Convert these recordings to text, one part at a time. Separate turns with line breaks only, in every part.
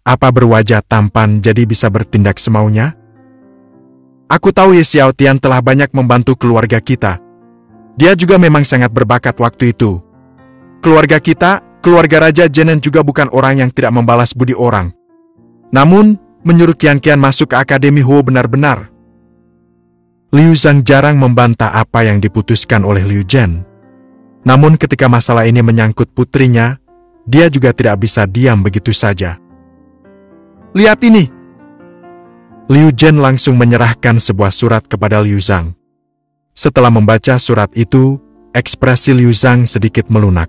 Apa berwajah tampan jadi bisa bertindak semaunya? Aku tahu Ye Xiaotian telah banyak membantu keluarga kita. Dia juga memang sangat berbakat waktu itu. Keluarga kita, keluarga Raja Jenen juga bukan orang yang tidak membalas budi orang. Namun, menyuruh Qian masuk ke Akademi Huo benar-benar. Liu Zhang jarang membantah apa yang diputuskan oleh Liu Zhen. Namun ketika masalah ini menyangkut putrinya, dia juga tidak bisa diam begitu saja. Lihat ini! Liu Zhen langsung menyerahkan sebuah surat kepada Liu Zhang. Setelah membaca surat itu, ekspresi Liu Zhang sedikit melunak.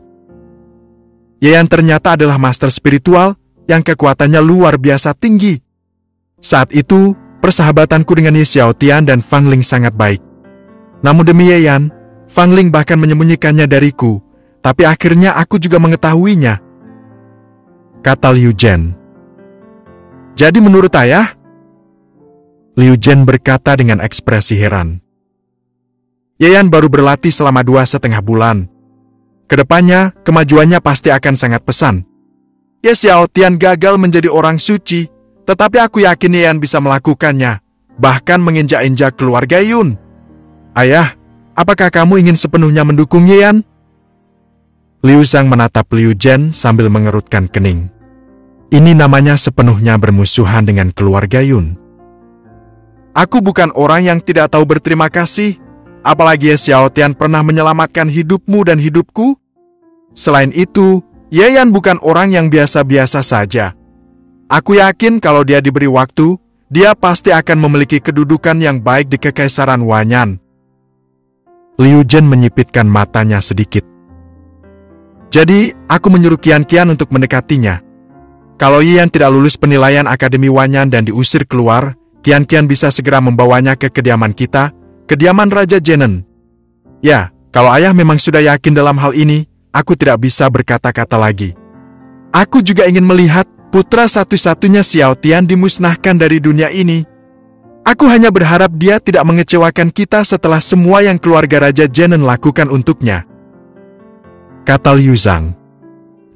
Yayan ternyata adalah master spiritual yang kekuatannya luar biasa tinggi. Saat itu, persahabatanku dengan Ye Xiaotian dan Fang Ling sangat baik. Namun demi Yayan, Fang Ling bahkan menyembunyikannya dariku, tapi akhirnya aku juga mengetahuinya. Kata Liu Zhen. Jadi menurut ayah? Liu Zhen berkata dengan ekspresi heran. Yayan baru berlatih selama 2,5 bulan. Kedepannya, kemajuannya pasti akan sangat pesat. Ye Xiaotian gagal menjadi orang suci, tetapi aku yakin Yayan bisa melakukannya, bahkan menginjak-injak keluarga Yun. Ayah, apakah kamu ingin sepenuhnya mendukung Yayan? Liu Zhang menatap Liu Zhen sambil mengerutkan kening. Ini namanya sepenuhnya bermusuhan dengan keluarga Yun. Aku bukan orang yang tidak tahu berterima kasih, apalagi Ye Xiaotian pernah menyelamatkan hidupmu dan hidupku. Selain itu, Yayan bukan orang yang biasa-biasa saja. Aku yakin kalau dia diberi waktu, dia pasti akan memiliki kedudukan yang baik di Kekaisaran Wanyan. Liu Zhen menyipitkan matanya sedikit. Jadi, aku menyuruh Qian untuk mendekatinya. Kalau Yayan tidak lulus penilaian Akademi Wanyan dan diusir keluar, Qian bisa segera membawanya ke kediaman kita, kediaman Raja Jenen. Ya, kalau ayah memang sudah yakin dalam hal ini, aku tidak bisa berkata-kata lagi. Aku juga ingin melihat putra satu-satunya Xiaotian dimusnahkan dari dunia ini. Aku hanya berharap dia tidak mengecewakan kita setelah semua yang keluarga Raja Jenen lakukan untuknya. Kata Liu Zhang.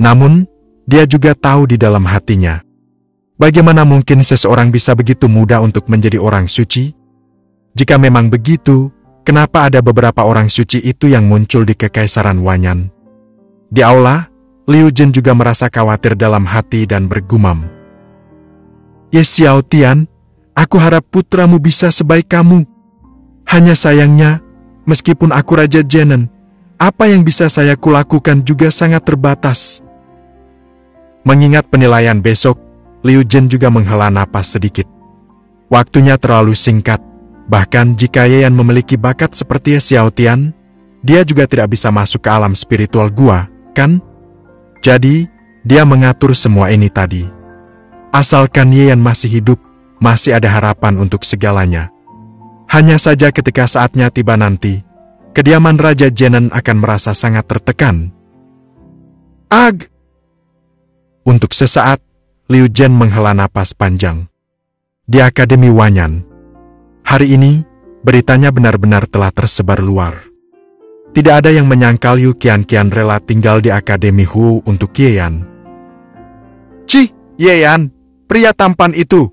Namun, dia juga tahu di dalam hatinya. Bagaimana mungkin seseorang bisa begitu mudah untuk menjadi orang suci? Jika memang begitu, kenapa ada beberapa orang suci itu yang muncul di Kekaisaran Wanyan? Di aula, Liu Zhen juga merasa khawatir dalam hati dan bergumam. Ye Xiaotian, aku harap putramu bisa sebaik kamu. Hanya sayangnya, meskipun aku Raja Jenen, apa yang bisa saya kulakukan juga sangat terbatas. Mengingat penilaian besok, Liu Zhen juga menghela napas sedikit. Waktunya terlalu singkat, bahkan jika Yayan memiliki bakat seperti Ye Xiaotian, dia juga tidak bisa masuk ke alam spiritual gua, kan? Jadi, dia mengatur semua ini tadi. Asalkan Yayan masih hidup, masih ada harapan untuk segalanya. Hanya saja ketika saatnya tiba nanti, kediaman Raja Jenen akan merasa sangat tertekan. Ag! Untuk sesaat, Liu Zhen menghela napas panjang. Di Akademi Wanyan. Hari ini, beritanya benar-benar telah tersebar luar. Tidak ada yang menyangkal Yu Qian rela tinggal di Akademi Hu untuk Yayan. Cih, Yayan, pria tampan itu.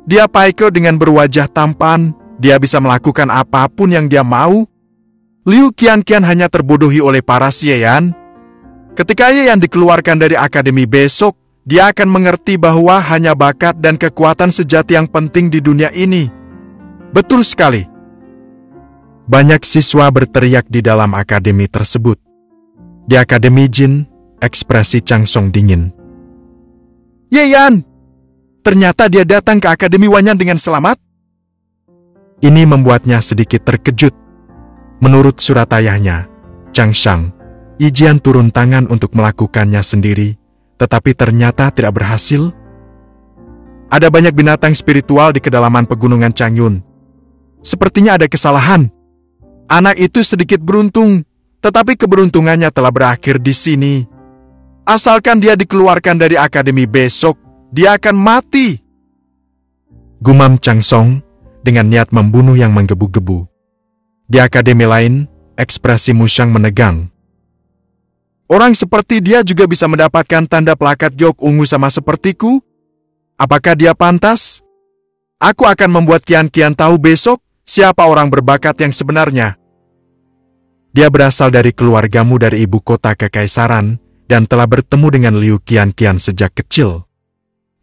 Dia Paiko dengan berwajah tampan, dia bisa melakukan apapun yang dia mau. Liu Qian hanya terbodohi oleh paras Yayan. Ketika Yayan dikeluarkan dari akademi besok, dia akan mengerti bahwa hanya bakat dan kekuatan sejati yang penting di dunia ini. Betul sekali. Banyak siswa berteriak di dalam akademi tersebut. Di Akademi Jin, ekspresi Chang Song dingin. Yayan! Ternyata dia datang ke Akademi Wanyan dengan selamat? Ini membuatnya sedikit terkejut. Menurut surat ayahnya, Chang Shang, Yijian turun tangan untuk melakukannya sendiri, tetapi ternyata tidak berhasil. Ada banyak binatang spiritual di kedalaman pegunungan Changyun. Sepertinya ada kesalahan. Anak itu sedikit beruntung, tetapi keberuntungannya telah berakhir di sini. Asalkan dia dikeluarkan dari akademi besok, dia akan mati. Gumam Chang Song dengan niat membunuh yang menggebu-gebu. Di akademi lain, ekspresi Mushang menegang. Orang seperti dia juga bisa mendapatkan tanda plakat Gyok Ungu sama sepertiku? Apakah dia pantas? Aku akan membuat Qian tahu besok siapa orang berbakat yang sebenarnya. Dia berasal dari keluargamu dari ibu kota kekaisaran dan telah bertemu dengan Liu Qian sejak kecil.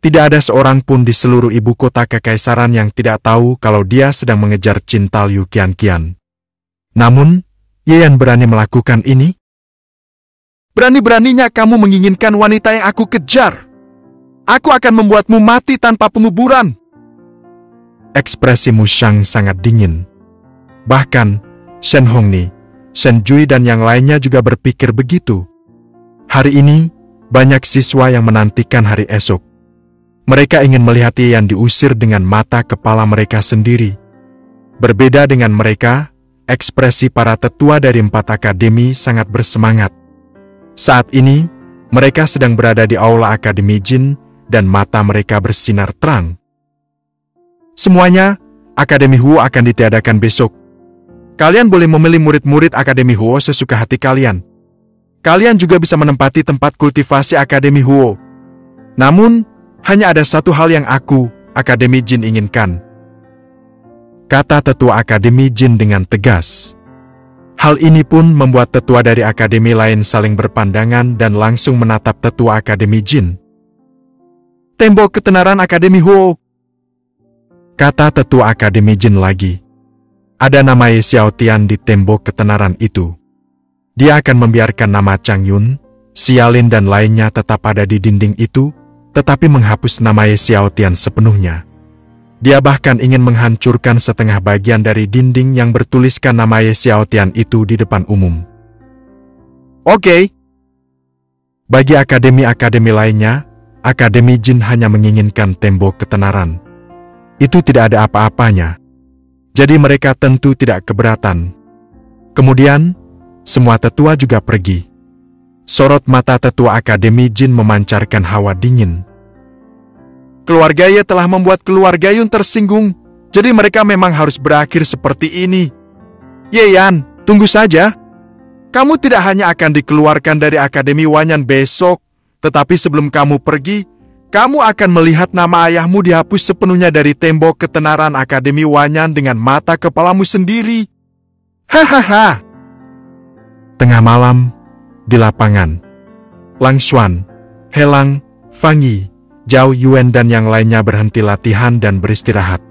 Tidak ada seorang pun di seluruh ibu kota kekaisaran yang tidak tahu kalau dia sedang mengejar cinta Liu Qian. Namun, Ye Yan berani melakukan ini? Berani-beraninya kamu menginginkan wanita yang aku kejar. Aku akan membuatmu mati tanpa penguburan. Ekspresi Mu Shang sangat dingin. Bahkan, Shen Hongni, Shen Jui dan yang lainnya juga berpikir begitu. Hari ini, banyak siswa yang menantikan hari esok. Mereka ingin melihat Ye Yan diusir dengan mata kepala mereka sendiri. Berbeda dengan mereka, ekspresi para tetua dari 4 akademi sangat bersemangat. Saat ini, mereka sedang berada di aula Akademi Jin dan mata mereka bersinar terang. Semuanya, Akademi Huo akan ditiadakan besok. Kalian boleh memilih murid-murid Akademi Huo sesuka hati kalian. Kalian juga bisa menempati tempat kultivasi Akademi Huo. Namun, hanya ada satu hal yang aku, Akademi Jin inginkan. Kata tetua Akademi Jin dengan tegas. Hal ini pun membuat tetua dari akademi lain saling berpandangan dan langsung menatap tetua Akademi Jin. Tembok ketenaran Akademi Huo. Kata tetua Akademi Jin lagi. Ada nama Ye Xiaotian di tembok ketenaran itu. Dia akan membiarkan nama Chang Yun, Xialin dan lainnya tetap ada di dinding itu, tetapi menghapus nama Ye Xiaotian sepenuhnya. Dia bahkan ingin menghancurkan setengah bagian dari dinding yang bertuliskan nama Ye Xiaotian itu di depan umum. Oke. Bagi akademi-akademi lainnya, Akademi Jin hanya menginginkan tembok ketenaran. Itu tidak ada apa-apanya. Jadi mereka tentu tidak keberatan. Kemudian, semua tetua juga pergi. Sorot mata tetua Akademi Jin memancarkan hawa dingin. Keluarga Ye telah membuat keluarga Yun tersinggung, jadi mereka memang harus berakhir seperti ini. Ye Yan, tunggu saja. Kamu tidak hanya akan dikeluarkan dari Akademi Wanyan besok, tetapi sebelum kamu pergi, kamu akan melihat nama ayahmu dihapus sepenuhnya dari tembok ketenaran Akademi Wanyan dengan mata kepalamu sendiri. Hahaha. Tengah malam, di lapangan, Lang Xuan, Helang, Fang Yi, Zhao Yuan dan yang lainnya berhenti latihan dan beristirahat.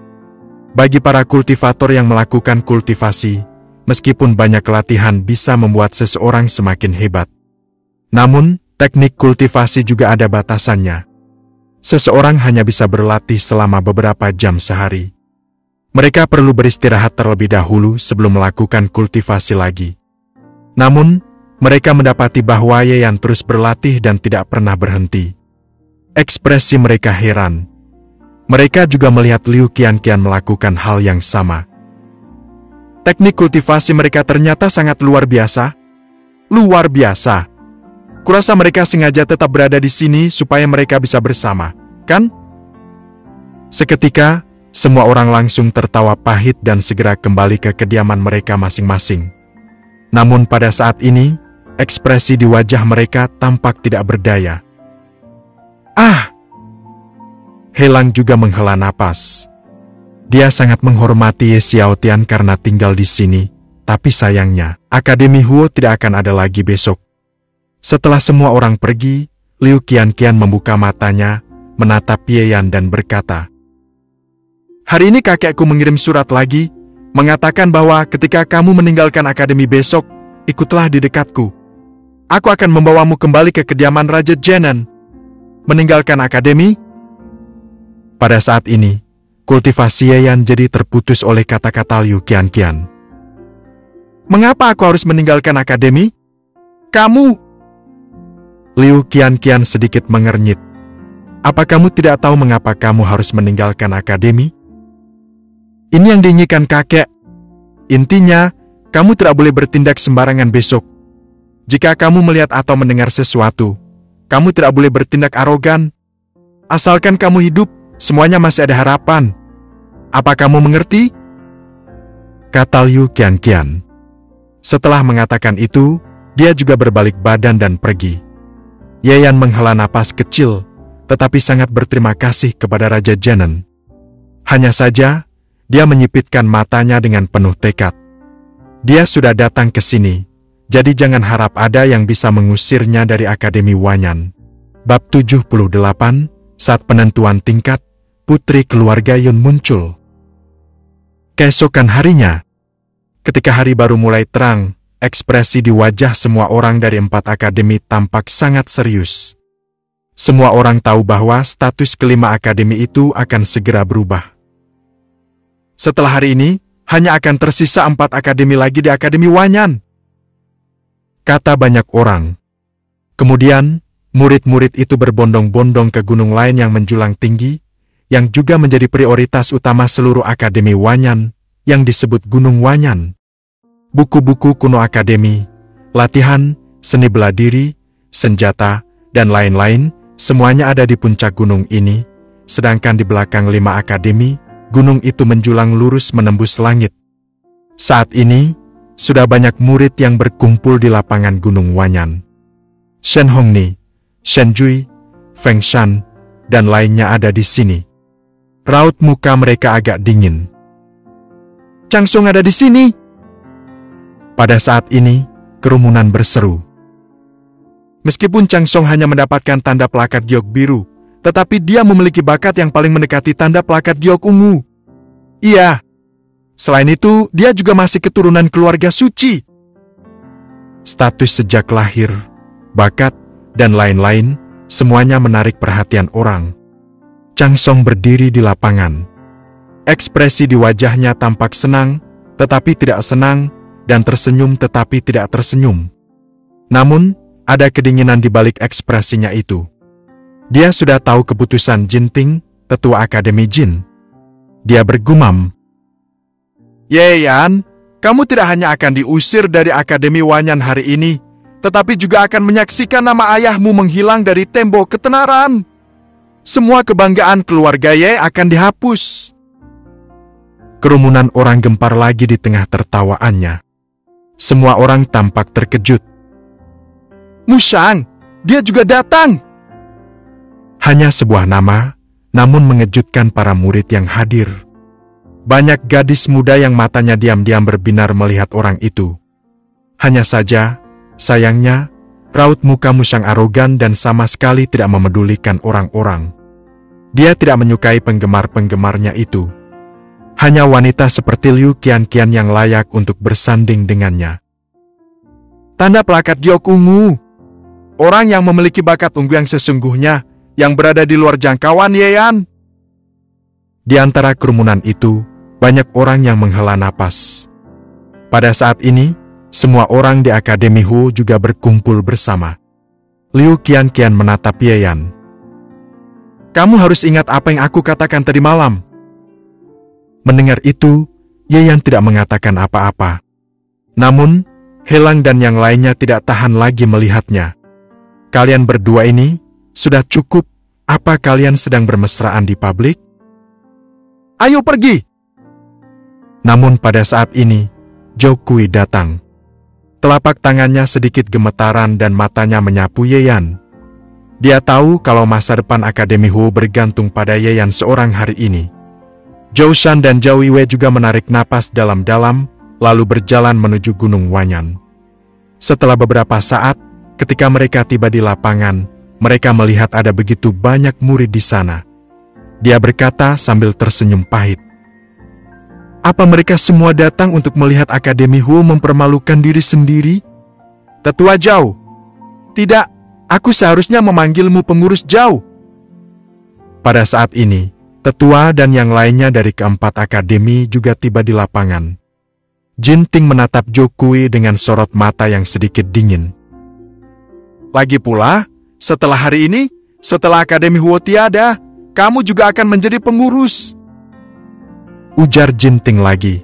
Bagi para kultivator yang melakukan kultivasi, meskipun banyak latihan bisa membuat seseorang semakin hebat. Namun, teknik kultivasi juga ada batasannya. Seseorang hanya bisa berlatih selama beberapa jam sehari. Mereka perlu beristirahat terlebih dahulu sebelum melakukan kultivasi lagi. Namun, mereka mendapati bahwa Ye Yan terus berlatih dan tidak pernah berhenti. Ekspresi mereka heran. Mereka juga melihat Liu Qian melakukan hal yang sama. Teknik kultivasi mereka ternyata sangat luar biasa. Luar biasa. Kurasa mereka sengaja tetap berada di sini supaya mereka bisa bersama, kan? Seketika, semua orang langsung tertawa pahit dan segera kembali ke kediaman mereka masing-masing. Namun pada saat ini, ekspresi di wajah mereka tampak tidak berdaya. Ah! Helang juga menghela napas. Dia sangat menghormati Ye Xiaotian karena tinggal di sini, tapi sayangnya, Akademi Huo tidak akan ada lagi besok. Setelah semua orang pergi, Liu Qian membuka matanya, menatap Ye Yan dan berkata, "Hari ini kakekku mengirim surat lagi, mengatakan bahwa ketika kamu meninggalkan akademi besok, ikutlah di dekatku. Aku akan membawamu kembali ke kediaman Raja Jianan." Meninggalkan akademi? Pada saat ini, kultivasi Ye Yan jadi terputus oleh kata-kata Liu Qian. "Mengapa aku harus meninggalkan akademi? Kamu?" Liu Qian sedikit mengernyit. "Apa kamu tidak tahu mengapa kamu harus meninggalkan akademi? Ini yang diinginkan kakek. Intinya, kamu tidak boleh bertindak sembarangan besok. Jika kamu melihat atau mendengar sesuatu, kamu tidak boleh bertindak arogan. Asalkan kamu hidup, semuanya masih ada harapan. Apa kamu mengerti?" Kata Liu Qian. Setelah mengatakan itu, dia juga berbalik badan dan pergi. Ye Yan menghela napas kecil, tetapi sangat berterima kasih kepada Raja Jianen. Hanya saja, dia menyipitkan matanya dengan penuh tekad. Dia sudah datang ke sini, jadi jangan harap ada yang bisa mengusirnya dari Akademi Wanyan. Bab 78, saat penentuan tingkat, putri keluarga Yun muncul. Keesokan harinya, ketika hari baru mulai terang, ekspresi di wajah semua orang dari 4 akademi tampak sangat serius. Semua orang tahu bahwa status kelima akademi itu akan segera berubah. Setelah hari ini, hanya akan tersisa 4 akademi lagi di Akademi Wanyan, kata banyak orang. Kemudian, murid-murid itu berbondong-bondong ke gunung lain yang menjulang tinggi, yang juga menjadi prioritas utama seluruh Akademi Wanyan, yang disebut Gunung Wanyan. Buku-buku kuno akademi, latihan, seni bela diri, senjata, dan lain-lain, semuanya ada di puncak gunung ini, sedangkan di belakang 5 akademi, gunung itu menjulang lurus menembus langit. Saat ini, sudah banyak murid yang berkumpul di lapangan Gunung Wanyan. Shen Hongni, Shen Jui, Feng Shan, dan lainnya ada di sini. Raut muka mereka agak dingin. Chang Song ada di sini. Pada saat ini, kerumunan berseru. Meskipun Chang Song hanya mendapatkan tanda plakat giok biru, tetapi dia memiliki bakat yang paling mendekati tanda plakat giok ungu. Iya. Selain itu, dia juga masih keturunan keluarga suci. Status sejak lahir, bakat, dan lain-lain, semuanya menarik perhatian orang. Chang Song berdiri di lapangan. Ekspresi di wajahnya tampak senang, tetapi tidak senang, dan tersenyum tetapi tidak tersenyum. Namun, ada kedinginan di balik ekspresinya itu. Dia sudah tahu keputusan Jinting, tetua Akademi Jin. Dia bergumam, Ye Yan, kamu tidak hanya akan diusir dari Akademi Wanyan hari ini, tetapi juga akan menyaksikan nama ayahmu menghilang dari tembok ketenaran. Semua kebanggaan keluarga Ye akan dihapus. Kerumunan orang gempar lagi di tengah tertawaannya. Semua orang tampak terkejut. Mushang, dia juga datang. Hanya sebuah nama, namun mengejutkan para murid yang hadir. Banyak gadis muda yang matanya diam-diam berbinar melihat orang itu. Hanya saja, sayangnya, raut muka Mushang arogan dan sama sekali tidak memedulikan orang-orang. Dia tidak menyukai penggemar-penggemarnya itu. Hanya wanita seperti Liu Qianqian yang layak untuk bersanding dengannya. Tanda plakat giok ungu. Orang yang memiliki bakat ungu yang sesungguhnya, yang berada di luar jangkauan Ye Yan. Di antara kerumunan itu, banyak orang yang menghela napas. Pada saat ini, semua orang di Akademi Hu juga berkumpul bersama. Liu Qianqian menatap Ye Yan. Kamu harus ingat apa yang aku katakan tadi malam. Mendengar itu, Ye Yan tidak mengatakan apa-apa. Namun, Helang dan yang lainnya tidak tahan lagi melihatnya. Kalian berdua ini, sudah cukup. Apa kalian sedang bermesraan di publik? Ayo pergi! Namun pada saat ini, Zhou Kui datang. Telapak tangannya sedikit gemetaran dan matanya menyapu Ye Yan. Dia tahu kalau masa depan Akademi Hu bergantung pada Ye Yan seorang hari ini. Zhou Shan dan Zhao Yiwei juga menarik napas dalam-dalam, lalu berjalan menuju Gunung Wanyan. Setelah beberapa saat, ketika mereka tiba di lapangan, mereka melihat ada begitu banyak murid di sana. Dia berkata sambil tersenyum pahit. Apa mereka semua datang untuk melihat Akademi Hu mempermalukan diri sendiri? Tetua Zhao. Tidak, aku seharusnya memanggilmu pengurus Zhao. Pada saat ini, tetua dan yang lainnya dari keempat akademi juga tiba di lapangan. Jinting menatap Zhou Kui dengan sorot mata yang sedikit dingin. Lagi pula, setelah hari ini, setelah Akademi Huo tiada, kamu juga akan menjadi pengurus. Ujar Jinting lagi.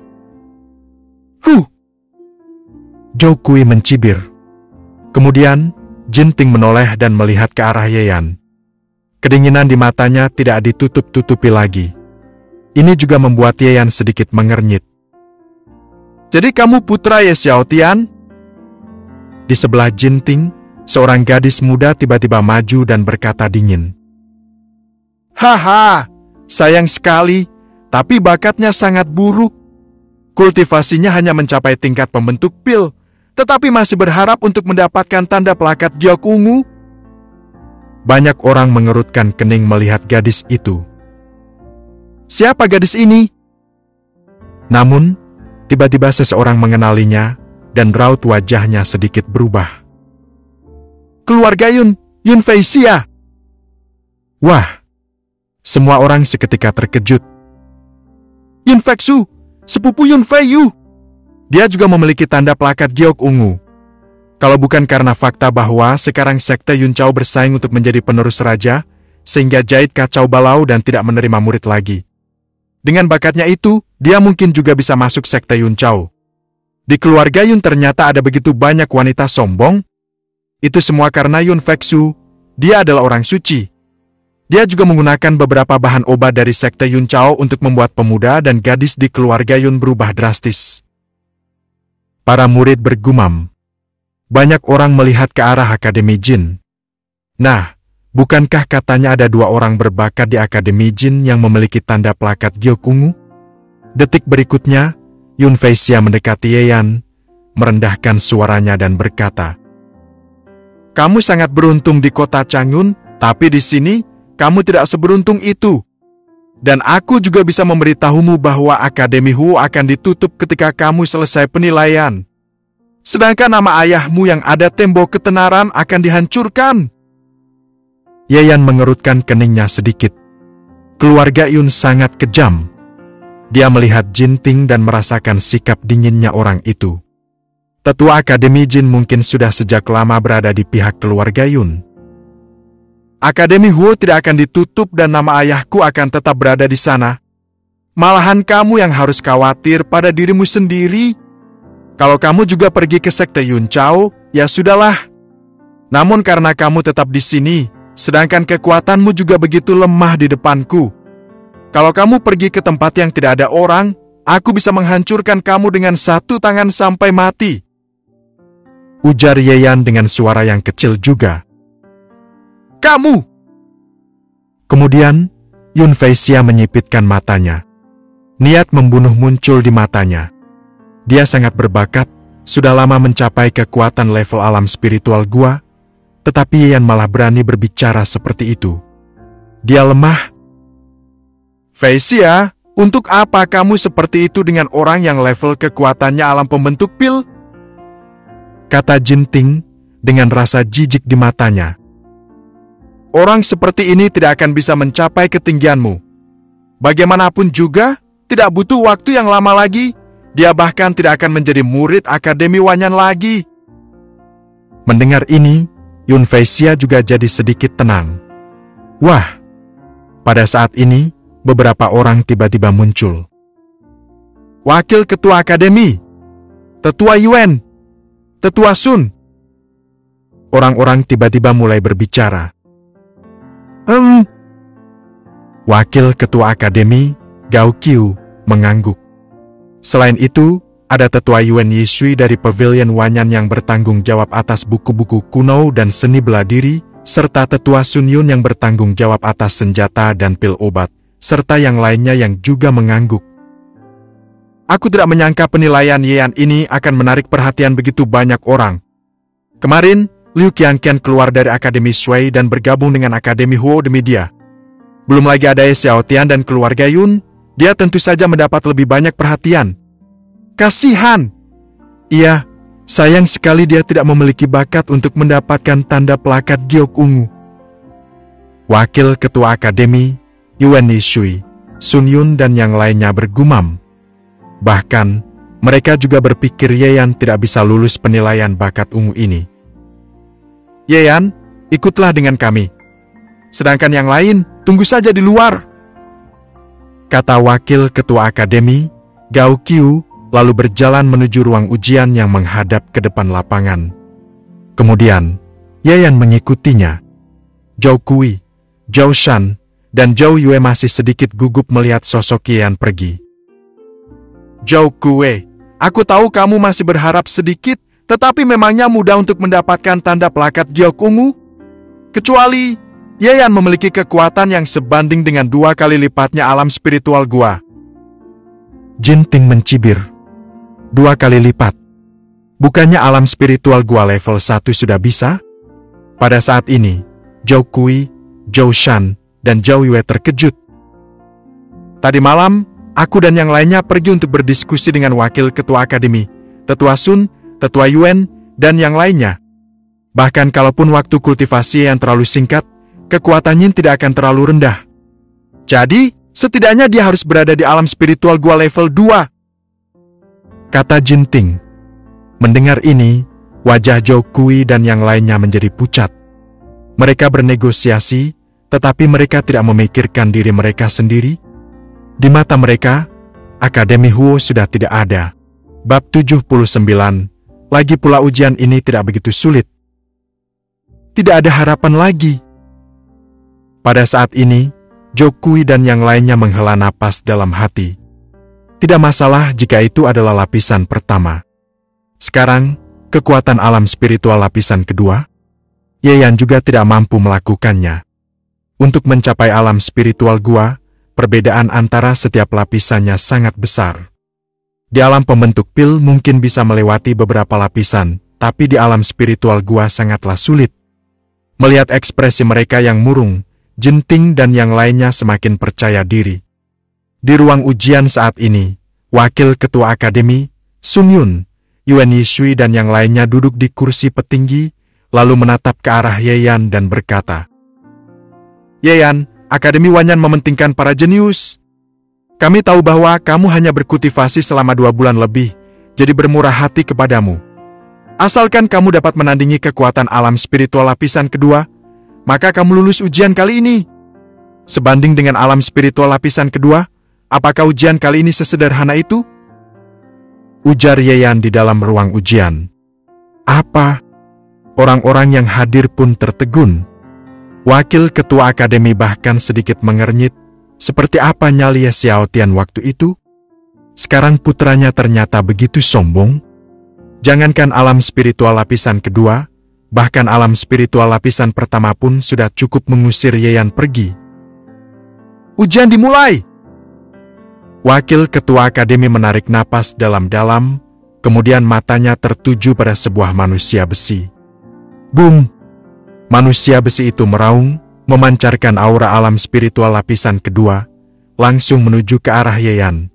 Zhou Kui mencibir. Kemudian, Jinting menoleh dan melihat ke arah Ye Yan. Kedinginan di matanya tidak ditutup-tutupi lagi. Ini juga membuat Ye Yan sedikit mengernyit. Jadi kamu putra Ye Xiaotian? Di sebelah Jinting, seorang gadis muda tiba-tiba maju dan berkata dingin. Haha, sayang sekali, tapi bakatnya sangat buruk. Kultivasinya hanya mencapai tingkat pembentuk pil, tetapi masih berharap untuk mendapatkan tanda plakat giok ungu. Banyak orang mengerutkan kening melihat gadis itu. Siapa gadis ini? Namun, tiba-tiba seseorang mengenalinya, dan raut wajahnya sedikit berubah. Keluarga Yun Feixia. Wah, semua orang seketika terkejut. Yun Feixu, sepupu Yun Feiyu. Dia juga memiliki tanda plakat giok ungu. Kalau bukan karena fakta bahwa sekarang sekte Yun Chao bersaing untuk menjadi penerus raja, sehingga jahit kacau balau dan tidak menerima murid lagi. Dengan bakatnya itu, dia mungkin juga bisa masuk sekte Yun Chao. Di keluarga Yun ternyata ada begitu banyak wanita sombong. Itu semua karena Yun Feixu, dia adalah orang suci. Dia juga menggunakan beberapa bahan obat dari sekte Yun Chao untuk membuat pemuda dan gadis di keluarga Yun berubah drastis. Para murid bergumam. Banyak orang melihat ke arah Akademi Jin. Nah, bukankah katanya ada 2 orang berbakat di Akademi Jin yang memiliki tanda plakat giok ungu? Detik berikutnya, Yun Feixia mendekati Yeyan, merendahkan suaranya dan berkata, "Kamu sangat beruntung di kota Changyun, tapi di sini, kamu tidak seberuntung itu. Dan aku juga bisa memberitahumu bahwa Akademi Huo akan ditutup ketika kamu selesai penilaian. Sedangkan nama ayahmu yang ada tembok ketenaran akan dihancurkan." Yeyan mengerutkan keningnya sedikit. Keluarga Yun sangat kejam. Dia melihat Jin Ting dan merasakan sikap dinginnya orang itu. Tetua Akademi Jin mungkin sudah sejak lama berada di pihak keluarga Yun. Akademi Huo tidak akan ditutup dan nama ayahku akan tetap berada di sana. Malahan kamu yang harus khawatir pada dirimu sendiri. Kalau kamu juga pergi ke sekte Yun Chao, ya sudahlah. Namun karena kamu tetap di sini, sedangkan kekuatanmu juga begitu lemah di depanku. Kalau kamu pergi ke tempat yang tidak ada orang, aku bisa menghancurkan kamu dengan 1 tangan sampai mati. Ujar Yeyan dengan suara yang kecil juga. Kamu! Kemudian, Yun Feixia menyipitkan matanya. Niat membunuh muncul di matanya. Dia sangat berbakat, sudah lama mencapai kekuatan level alam spiritual gua, tetapi Yeyan malah berani berbicara seperti itu. Dia lemah. Feixia, untuk apa kamu seperti itu dengan orang yang level kekuatannya alam pembentuk pil? Kata Jin Ting dengan rasa jijik di matanya. Orang seperti ini tidak akan bisa mencapai ketinggianmu. Bagaimanapun juga, tidak butuh waktu yang lama lagi. Dia bahkan tidak akan menjadi murid Akademi Wanyan lagi. Mendengar ini, Yun Feixia juga jadi sedikit tenang. Wah, pada saat ini, beberapa orang tiba-tiba muncul. Wakil Ketua Akademi, Tetua Yuan, Tetua Sun. Orang-orang tiba-tiba mulai berbicara. Wakil Ketua Akademi, Gao Qiu, mengangguk. Selain itu, ada Tetua Yuan Yishui dari Pavilion Wanyan yang bertanggung jawab atas buku-buku kuno dan seni bela diri, serta Tetua Sun Yun yang bertanggung jawab atas senjata dan pil obat, serta yang lainnya yang juga mengangguk. Aku tidak menyangka penilaian Yeyan ini akan menarik perhatian begitu banyak orang. Kemarin, Liu Qianqian keluar dari Akademi Shui dan bergabung dengan Akademi Huo demi dia. Belum lagi ada Ye Xiaotian dan keluarga Yun, dia tentu saja mendapat lebih banyak perhatian. Kasihan! Iya, sayang sekali dia tidak memiliki bakat untuk mendapatkan tanda plakat giok ungu. Wakil Ketua Akademi, Yuan Yishui, Sun Yun dan yang lainnya bergumam. Bahkan, mereka juga berpikir Yeyan tidak bisa lulus penilaian bakat ungu ini. Yeyan, ikutlah dengan kami. Sedangkan yang lain, tunggu saja di luar. Kata Wakil Ketua Akademi, Gao Qiu, lalu berjalan menuju ruang ujian yang menghadap ke depan lapangan. Kemudian, Yeyan mengikutinya. Zhou Kui, Zhou Shan, dan Zhou Yue masih sedikit gugup melihat sosok Yeyan pergi. Zhou Kui, aku tahu kamu masih berharap sedikit, tetapi memangnya mudah untuk mendapatkan tanda plakat giok ungu? Kecuali Yayan memiliki kekuatan yang sebanding dengan 2 kali lipatnya alam spiritual gua. Jinting mencibir. 2 kali lipat. Bukannya alam spiritual gua level 1 sudah bisa? Pada saat ini, Zhou Kui, Zhou Shan, dan Zhou Yue terkejut. Tadi malam, aku dan yang lainnya pergi untuk berdiskusi dengan wakil ketua akademi, Tetua Sun, Tetua Yuan, dan yang lainnya. Bahkan kalaupun waktu kultivasi yang terlalu singkat, kekuatan Yin tidak akan terlalu rendah. Jadi, setidaknya dia harus berada di alam spiritual gua level 2. Kata Jinting. Mendengar ini, wajah Zhou Kui dan yang lainnya menjadi pucat. Mereka bernegosiasi, tetapi mereka tidak memikirkan diri mereka sendiri. Di mata mereka, Akademi Huo sudah tidak ada. Bab 79, lagi pula ujian ini tidak begitu sulit. Tidak ada harapan lagi. Pada saat ini, Zhou Kui dan yang lainnya menghela napas dalam hati. Tidak masalah jika itu adalah lapisan pertama. Sekarang, kekuatan alam spiritual lapisan kedua, Yayan juga tidak mampu melakukannya. Untuk mencapai alam spiritual gua, perbedaan antara setiap lapisannya sangat besar. Di alam pembentuk pil mungkin bisa melewati beberapa lapisan, tapi di alam spiritual gua sangatlah sulit. Melihat ekspresi mereka yang murung, Jinting dan yang lainnya semakin percaya diri. Di ruang ujian saat ini, wakil ketua akademi, Sun Yun, Yuan Yishui dan yang lainnya duduk di kursi petinggi, lalu menatap ke arah Yayan dan berkata, Yayan, Akademi Wanyan mementingkan para jenius. Kami tahu bahwa kamu hanya berkultivasi selama 2 bulan lebih, jadi bermurah hati kepadamu. Asalkan kamu dapat menandingi kekuatan alam spiritual lapisan kedua, maka kamu lulus ujian kali ini. Sebanding dengan alam spiritual lapisan kedua, apakah ujian kali ini sesederhana itu? Ujar Yayan di dalam ruang ujian. Apa? Orang-orang yang hadir pun tertegun. Wakil ketua akademi bahkan sedikit mengernyit, seperti apa nyali Xiao Tian waktu itu? Sekarang putranya ternyata begitu sombong. Jangankan alam spiritual lapisan kedua, bahkan alam spiritual lapisan pertama pun sudah cukup mengusir Yayan pergi. Ujian dimulai! Wakil ketua akademi menarik napas dalam-dalam, kemudian matanya tertuju pada sebuah manusia besi. Boom! Manusia besi itu meraung, memancarkan aura alam spiritual lapisan kedua, langsung menuju ke arah Yayan.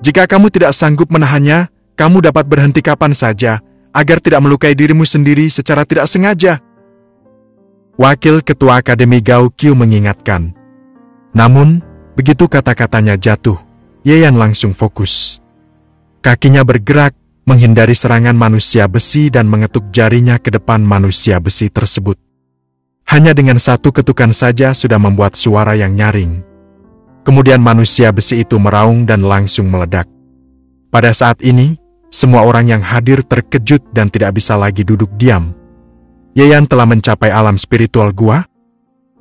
Jika kamu tidak sanggup menahannya, kamu dapat berhenti kapan saja, agar tidak melukai dirimu sendiri secara tidak sengaja. Wakil ketua akademi Gao Qiu mengingatkan. Namun, begitu kata-katanya jatuh, Yayan langsung fokus. Kakinya bergerak, menghindari serangan manusia besi dan mengetuk jarinya ke depan manusia besi tersebut. Hanya dengan satu ketukan saja sudah membuat suara yang nyaring. Kemudian manusia besi itu meraung dan langsung meledak. Pada saat ini, semua orang yang hadir terkejut dan tidak bisa lagi duduk diam. Yayan telah mencapai alam spiritual gua,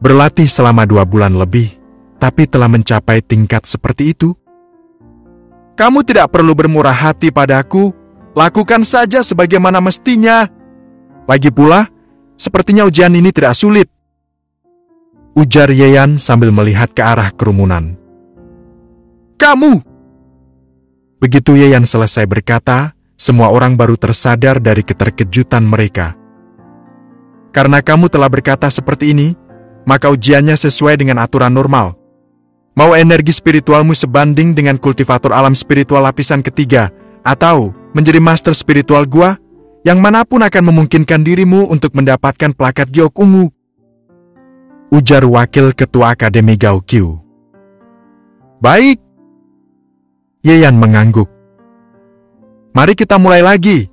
berlatih selama 2 bulan lebih, tapi telah mencapai tingkat seperti itu. Kamu tidak perlu bermurah hati padaku, lakukan saja sebagaimana mestinya. Lagi pula, sepertinya ujian ini tidak sulit. Ujar Yayan sambil melihat ke arah kerumunan. Kamu! Begitu Yayan selesai berkata, semua orang baru tersadar dari keterkejutan mereka. Karena kamu telah berkata seperti ini, maka ujiannya sesuai dengan aturan normal. Mau energi spiritualmu sebanding dengan kultivator alam spiritual lapisan ketiga, atau menjadi master spiritual gua, yang manapun akan memungkinkan dirimu untuk mendapatkan plakat giok ungu. Ujar wakil ketua akademi Gao Qiu. Baik. Yayan mengangguk. Mari kita mulai lagi.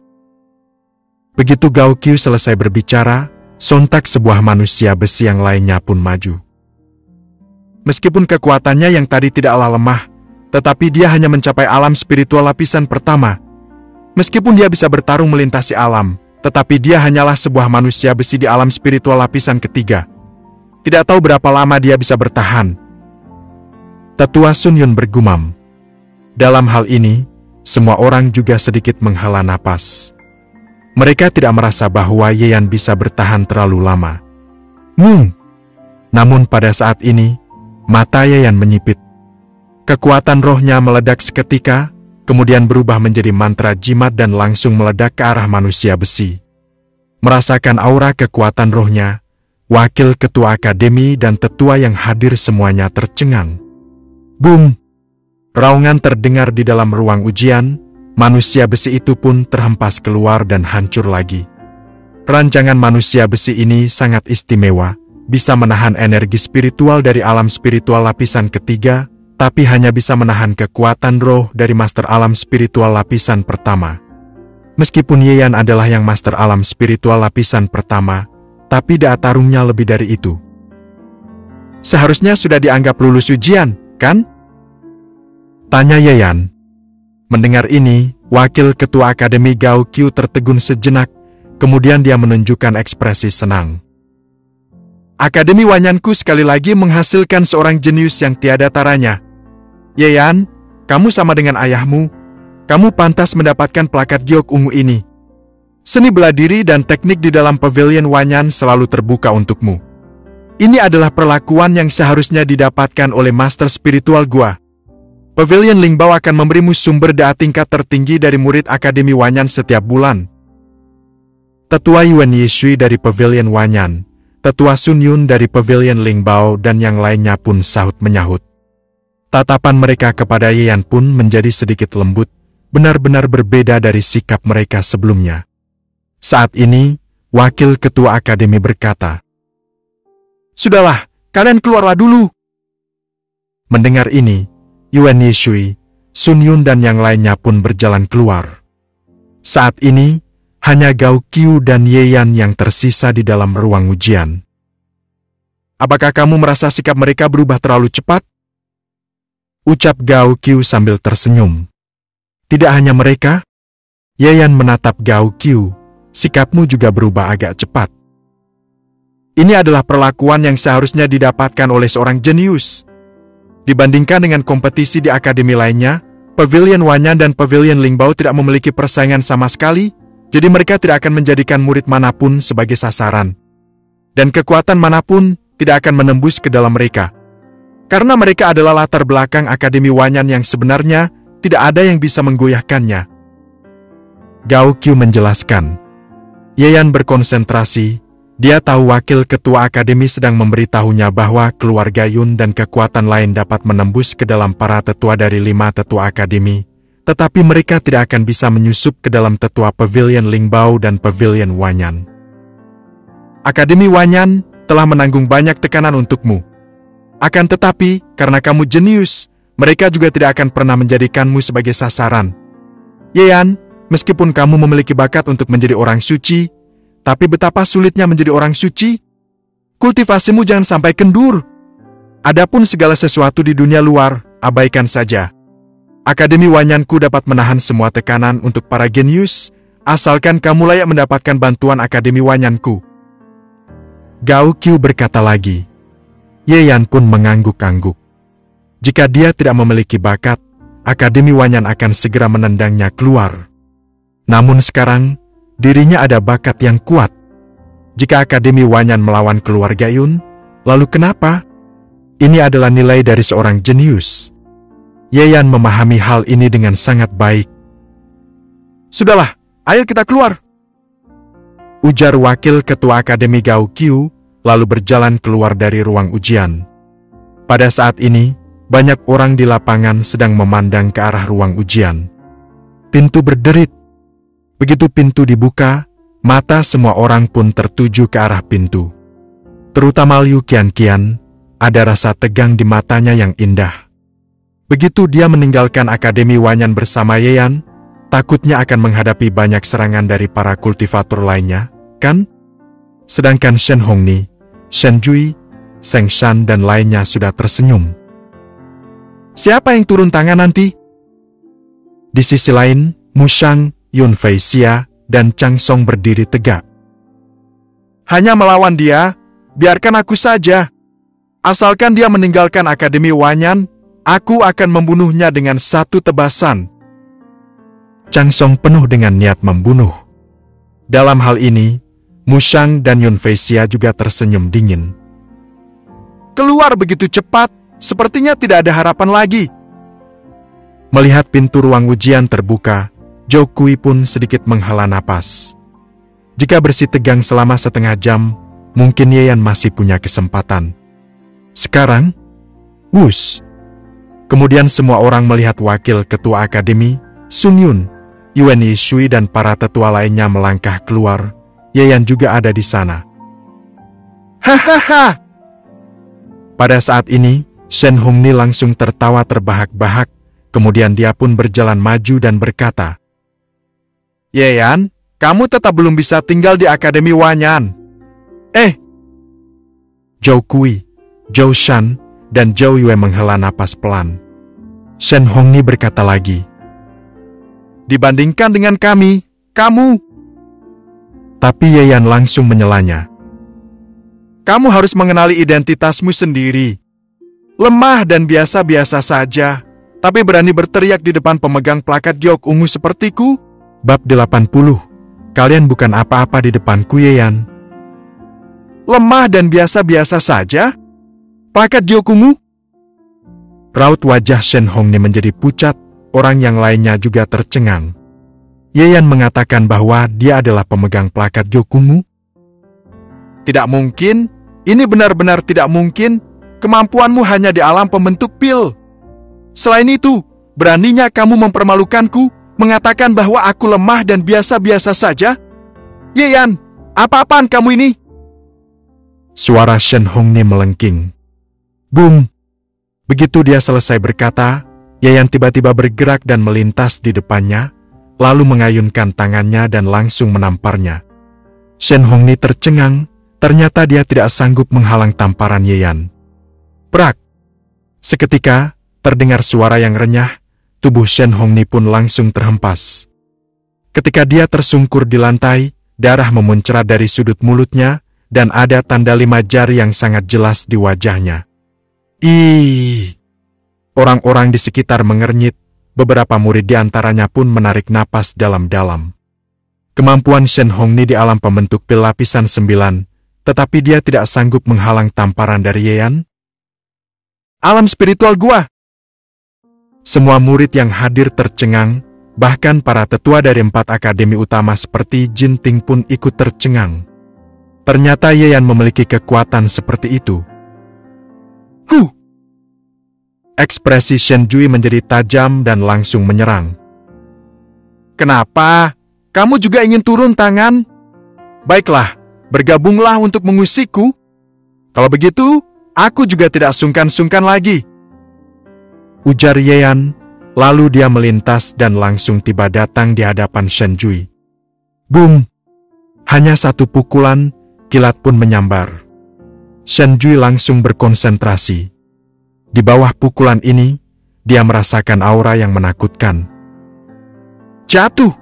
Begitu Gao Qiu selesai berbicara, sontak sebuah manusia besi yang lainnya pun maju. Meskipun kekuatannya yang tadi tidaklah lemah, tetapi dia hanya mencapai alam spiritual lapisan pertama. Meskipun dia bisa bertarung melintasi alam, tetapi dia hanyalah sebuah manusia besi di alam spiritual lapisan ketiga. Tidak tahu berapa lama dia bisa bertahan. Tetua Sun Yun bergumam. Dalam hal ini, semua orang juga sedikit menghela napas. Mereka tidak merasa bahwa Yayan bisa bertahan terlalu lama. Namun pada saat ini, mata Yayan menyipit. Kekuatan rohnya meledak seketika, kemudian berubah menjadi mantra jimat dan langsung meledak ke arah manusia besi. Merasakan aura kekuatan rohnya, wakil ketua akademi dan tetua yang hadir semuanya tercengang. Boom! Raungan terdengar di dalam ruang ujian, manusia besi itu pun terhempas keluar dan hancur lagi. Rancangan manusia besi ini sangat istimewa, bisa menahan energi spiritual dari alam spiritual lapisan ketiga, tapi hanya bisa menahan kekuatan roh dari master alam spiritual lapisan pertama. Meskipun Yayan adalah yang master alam spiritual lapisan pertama, tapi daya tarungnya lebih dari itu. Seharusnya sudah dianggap lulus ujian, kan? Tanya Yayan. Mendengar ini, wakil ketua akademi Gao Qiu tertegun sejenak, kemudian dia menunjukkan ekspresi senang. Akademi Wanyanku sekali lagi menghasilkan seorang jenius yang tiada taranya. Yayan, kamu sama dengan ayahmu. Kamu pantas mendapatkan plakat giok ungu ini. Seni bela diri dan teknik di dalam pavilion Wanyan selalu terbuka untukmu. Ini adalah perlakuan yang seharusnya didapatkan oleh master spiritual gua. Pavilion Lingbao akan memberimu sumber daya tingkat tertinggi dari murid Akademi Wanyan setiap bulan. Tetua Yuan Yishui dari Pavilion Wanyan, Tetua Sun Yun dari Pavilion Lingbao dan yang lainnya pun sahut menyahut. Tatapan mereka kepada Yayan pun menjadi sedikit lembut, benar-benar berbeda dari sikap mereka sebelumnya. Saat ini, wakil ketua akademi berkata, "Sudahlah, kalian keluarlah dulu." Mendengar ini, Yuan Yishui, Sun Yun dan yang lainnya pun berjalan keluar. Saat ini, hanya Gao Qiu dan Yayan yang tersisa di dalam ruang ujian. Apakah kamu merasa sikap mereka berubah terlalu cepat? Ucap Gao Qiu sambil tersenyum. Tidak hanya mereka, Yayan menatap Gao Qiu, sikapmu juga berubah agak cepat. Ini adalah perlakuan yang seharusnya didapatkan oleh seorang jenius. Dibandingkan dengan kompetisi di akademi lainnya, Pavilion Wanyan dan Pavilion Lingbao tidak memiliki persaingan sama sekali, jadi mereka tidak akan menjadikan murid manapun sebagai sasaran. Dan kekuatan manapun tidak akan menembus ke dalam mereka. Karena mereka adalah latar belakang Akademi Wanyan yang sebenarnya tidak ada yang bisa menggoyahkannya. Gao Qiu menjelaskan. Yayan berkonsentrasi, dia tahu wakil ketua akademi sedang memberitahunya bahwa keluarga Yun dan kekuatan lain dapat menembus ke dalam para tetua dari 5 tetua akademi. Tetapi mereka tidak akan bisa menyusup ke dalam tetua Pavilion Lingbao dan Pavilion Wanyan. Akademi Wanyan telah menanggung banyak tekanan untukmu. Akan tetapi, karena kamu jenius, mereka juga tidak akan pernah menjadikanmu sebagai sasaran. Yayan, meskipun kamu memiliki bakat untuk menjadi orang suci, tapi betapa sulitnya menjadi orang suci. Kultivasimu jangan sampai kendur. Adapun segala sesuatu di dunia luar, abaikan saja. Akademi Wanyanku dapat menahan semua tekanan untuk para genius, asalkan kamu layak mendapatkan bantuan Akademi Wanyanku. Gao Qiu berkata lagi. Yayan pun mengangguk-angguk. Jika dia tidak memiliki bakat, Akademi Wanyan akan segera menendangnya keluar. Namun sekarang, dirinya ada bakat yang kuat. Jika Akademi Wanyan melawan keluarga Yun, lalu kenapa? Ini adalah nilai dari seorang jenius. Yayan memahami hal ini dengan sangat baik. Sudahlah, ayo kita keluar. Ujar wakil ketua akademi Gao Qiu, lalu berjalan keluar dari ruang ujian. Pada saat ini, banyak orang di lapangan sedang memandang ke arah ruang ujian. Pintu berderit. Begitu pintu dibuka, mata semua orang pun tertuju ke arah pintu. Terutama Liu Qianqian, ada rasa tegang di matanya yang indah. Begitu dia meninggalkan Akademi Wanyan bersama Yayan, takutnya akan menghadapi banyak serangan dari para kultivator lainnya, kan? Sedangkan Shen Hongni, Shen Jui, Seng Shan dan lainnya sudah tersenyum. Siapa yang turun tangan nanti? Di sisi lain, Mu Shang, Yun Fei Xia, dan Chang Song berdiri tegak. Hanya melawan dia, biarkan aku saja. Asalkan dia meninggalkan Akademi Wanyan, aku akan membunuhnya dengan satu tebasan. Chang Song penuh dengan niat membunuh. Dalam hal ini, Mu Shang dan Yun Fei Xia juga tersenyum dingin. keluar begitu cepat, sepertinya tidak ada harapan lagi. Melihat pintu ruang ujian terbuka, Zhou Kui pun sedikit menghela napas. Jika bersih tegang selama setengah jam, mungkin Ye Yan masih punya kesempatan. Sekarang, wush! Kemudian semua orang melihat wakil ketua akademi, Sun Yun, Yuan Yishui dan para tetua lainnya melangkah keluar. Ye Yan juga ada di sana. Hahaha! Pada saat ini, Shen Hongni langsung tertawa terbahak-bahak, kemudian dia pun berjalan maju dan berkata, Ye Yan, kamu tetap belum bisa tinggal di Akademi Wanyan. Zhou Kui, Zhou Shan, dan Zhou Yue menghela napas pelan. Shen Hongni berkata lagi, dibandingkan dengan kami, kamu. Tapi Ye Yan langsung menyelanya. Kamu harus mengenali identitasmu sendiri. Lemah dan biasa-biasa saja, tapi berani berteriak di depan pemegang plakat giok ungu sepertiku? Bab 80. Kalian bukan apa-apa di depanku, Ye Yan. Lemah dan biasa-biasa saja? Plakat giok ungu? Raut wajah Shen Hongni menjadi pucat, orang yang lainnya juga tercengang. Ye Yan mengatakan bahwa dia adalah pemegang plakat giok ungu. Tidak mungkin, ini benar-benar tidak mungkin. Kemampuanmu hanya di alam pembentuk pil. Selain itu, beraninya kamu mempermalukanku, mengatakan bahwa aku lemah dan biasa-biasa saja? Ye Yan, apa-apaan kamu ini? Suara Shen Hongni melengking. Boom! Begitu dia selesai berkata, Ye Yan tiba-tiba bergerak dan melintas di depannya, lalu mengayunkan tangannya dan langsung menamparnya. Shen Hongni tercengang, ternyata dia tidak sanggup menghalang tamparan Ye Yan. Prak! Seketika, terdengar suara yang renyah, tubuh Shen Hongni pun langsung terhempas. Ketika dia tersungkur di lantai, darah memuncrat dari sudut mulutnya, dan ada tanda 5 jari yang sangat jelas di wajahnya. Ih! Orang-orang di sekitar mengernyit, beberapa murid di antaranya pun menarik napas dalam-dalam. Kemampuan Shen Hongni di alam pembentuk pil lapisan 9, tetapi dia tidak sanggup menghalang tamparan dari Ye Yan. Alam spiritual gua! Semua murid yang hadir tercengang, bahkan para tetua dari 4 akademi utama seperti Jin Ting pun ikut tercengang. Ternyata Ye Yan memiliki kekuatan seperti itu. Ekspresi Shen Jui menjadi tajam dan langsung menyerang. Kenapa? Kamu juga ingin turun tangan? Baiklah, bergabunglah untuk mengusikku. Kalau begitu, aku juga tidak sungkan-sungkan lagi. Ujar Ye Yan, lalu dia melintas dan langsung tiba datang di hadapan Shen Jui. Boom! Hanya satu pukulan, kilat pun menyambar. Shen Jui langsung berkonsentrasi. Di bawah pukulan ini, dia merasakan aura yang menakutkan. Jatuh!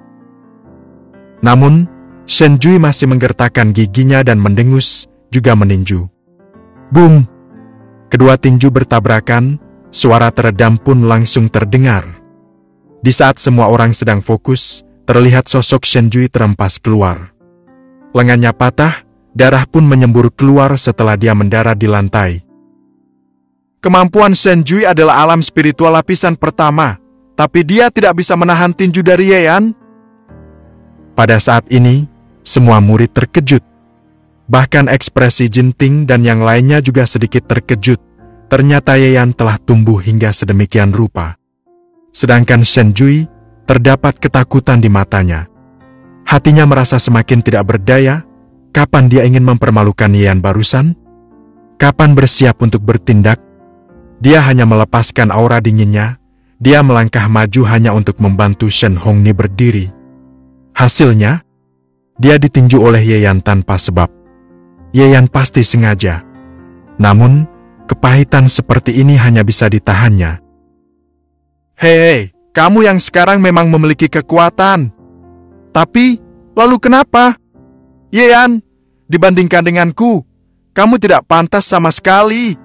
Namun, Shen Jui masih menggertakkan giginya dan mendengus, juga meninju. Boom! Kedua tinju bertabrakan, suara teredam pun langsung terdengar. Di saat semua orang sedang fokus, terlihat sosok Shen Jui terempas keluar. Lengannya patah, darah pun menyembur keluar setelah dia mendarat di lantai. Kemampuan Shen Jui adalah alam spiritual lapisan pertama, tapi dia tidak bisa menahan tinju dari Ye Yan. Pada saat ini, semua murid terkejut. Bahkan ekspresi Jin Ting dan yang lainnya juga sedikit terkejut. Ternyata Ye Yan telah tumbuh hingga sedemikian rupa. Sedangkan Shen Jui, terdapat ketakutan di matanya. Hatinya merasa semakin tidak berdaya. Kapan dia ingin mempermalukan Ye Yan barusan? Kapan bersiap untuk bertindak? Dia hanya melepaskan aura dinginnya. Dia melangkah maju hanya untuk membantu Shen Hongni berdiri. Hasilnya, dia ditinju oleh Ye Yan tanpa sebab. Ye Yan pasti sengaja. Namun, kepahitan seperti ini hanya bisa ditahannya. Hei, kamu yang sekarang memang memiliki kekuatan. Tapi, lalu kenapa? Ye Yan, dibandingkan denganku, kamu tidak pantas sama sekali.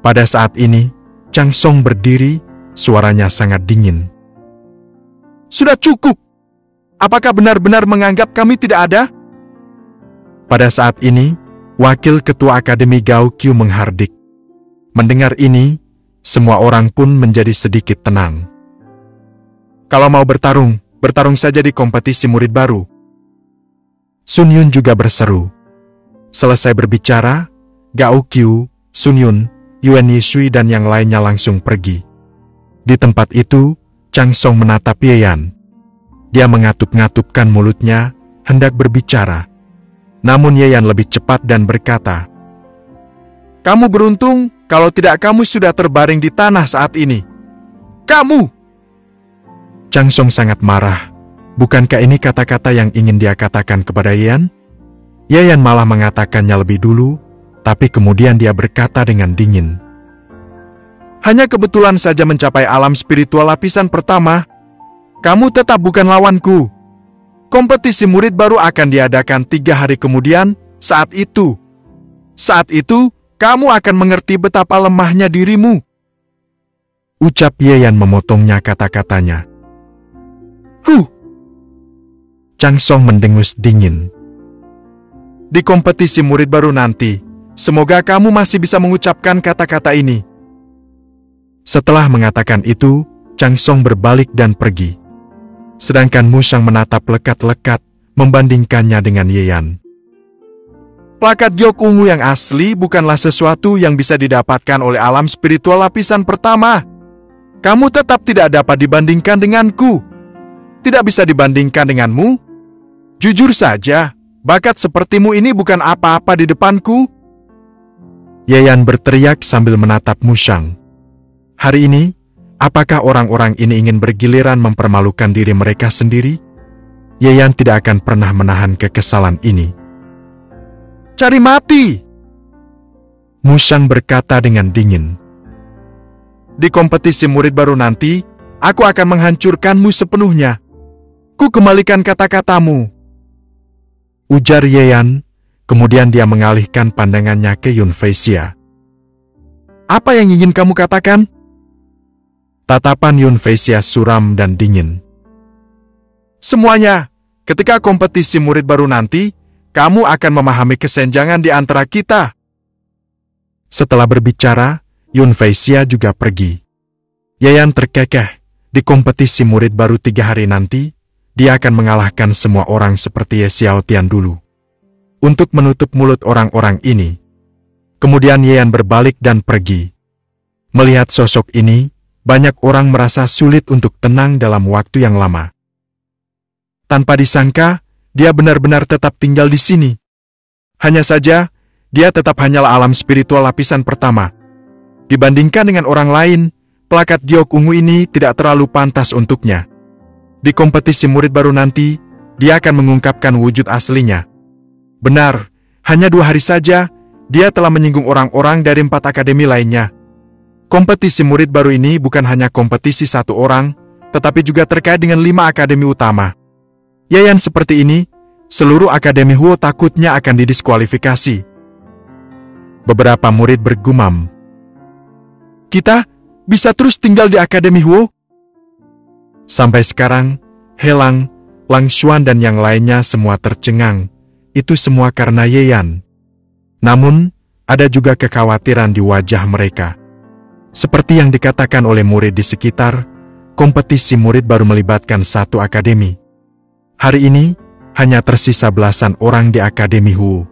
Pada saat ini, Chang Song berdiri, suaranya sangat dingin. Sudah cukup! Apakah benar-benar menganggap kami tidak ada? Pada saat ini, Wakil Ketua Akademi Gao Qiu menghardik. Mendengar ini, semua orang pun menjadi sedikit tenang. Kalau mau bertarung, bertarung saja di kompetisi murid baru. Sun Yun juga berseru. Selesai berbicara, Gao Qiu, Sun Yun, Yuan Yishui dan yang lainnya langsung pergi. Di tempat itu, Chang Song menatap Ye Yan. Dia mengatup-ngatupkan mulutnya, hendak berbicara. Namun Ye Yan lebih cepat dan berkata, "Kamu beruntung, kalau tidak kamu sudah terbaring di tanah saat ini. Kamu!" Chang Song sangat marah. Bukankah ini kata-kata yang ingin dia katakan kepada Ye Yan? Ye Yan malah mengatakannya lebih dulu, tapi kemudian dia berkata dengan dingin. "Hanya kebetulan saja mencapai alam spiritual lapisan pertama. Kamu tetap bukan lawanku. Kompetisi murid baru akan diadakan 3 hari kemudian, saat itu, kamu akan mengerti betapa lemahnya dirimu." Ucap Ye Yan memotongnya kata-katanya. Chang Song mendengus dingin. "Di kompetisi murid baru nanti, semoga kamu masih bisa mengucapkan kata-kata ini." Setelah mengatakan itu, Chang Song berbalik dan pergi. Sedangkan Mu Shang menatap lekat-lekat, membandingkannya dengan Ye Yan. Plakat Gyok Ungu yang asli bukanlah sesuatu yang bisa didapatkan oleh alam spiritual lapisan pertama. Kamu tetap tidak dapat dibandingkan denganku. Tidak bisa dibandingkan denganmu. Jujur saja, bakat sepertimu ini bukan apa-apa di depanku. Ye Yan berteriak sambil menatap Mu Shang. Hari ini, apakah orang-orang ini ingin bergiliran mempermalukan diri mereka sendiri? Ye Yan tidak akan pernah menahan kekesalan ini. "Cari mati!" Mu Shang berkata dengan dingin. "Di kompetisi murid baru nanti, aku akan menghancurkanmu sepenuhnya. Ku kembalikan kata-katamu." Ujar Ye Yan, kemudian dia mengalihkan pandangannya ke Yun Feixia. "Apa yang ingin kamu katakan?" Tatapan Yun Feixia suram dan dingin. "Semuanya, ketika kompetisi murid baru nanti, kamu akan memahami kesenjangan di antara kita." Setelah berbicara, Yun Feixia juga pergi. Ye Yan terkekeh, di kompetisi murid baru 3 hari nanti, dia akan mengalahkan semua orang seperti Ye Xiaotian dulu. Untuk menutup mulut orang-orang ini. Kemudian Ye Yan berbalik dan pergi. Melihat sosok ini, banyak orang merasa sulit untuk tenang dalam waktu yang lama. Tanpa disangka, dia benar-benar tetap tinggal di sini. Hanya saja, dia tetap hanyalah alam spiritual lapisan pertama. Dibandingkan dengan orang lain, plakat Gyok Ungu ini tidak terlalu pantas untuknya. Di kompetisi murid baru nanti, dia akan mengungkapkan wujud aslinya. Benar, hanya 2 hari saja, dia telah menyinggung orang-orang dari 4 akademi lainnya. Kompetisi murid baru ini bukan hanya kompetisi 1 orang, tetapi juga terkait dengan 5 akademi utama. Ye Yan seperti ini, seluruh akademi Huo takutnya akan didiskualifikasi. Beberapa murid bergumam. "Kita bisa terus tinggal di akademi Huo?" Sampai sekarang, Helang, Lang Xuan dan yang lainnya semua tercengang. Itu semua karena Ye Yan. Namun, ada juga kekhawatiran di wajah mereka. Seperti yang dikatakan oleh murid di sekitar, kompetisi murid baru melibatkan 1 akademi. Hari ini, hanya tersisa belasan orang di akademi Hu.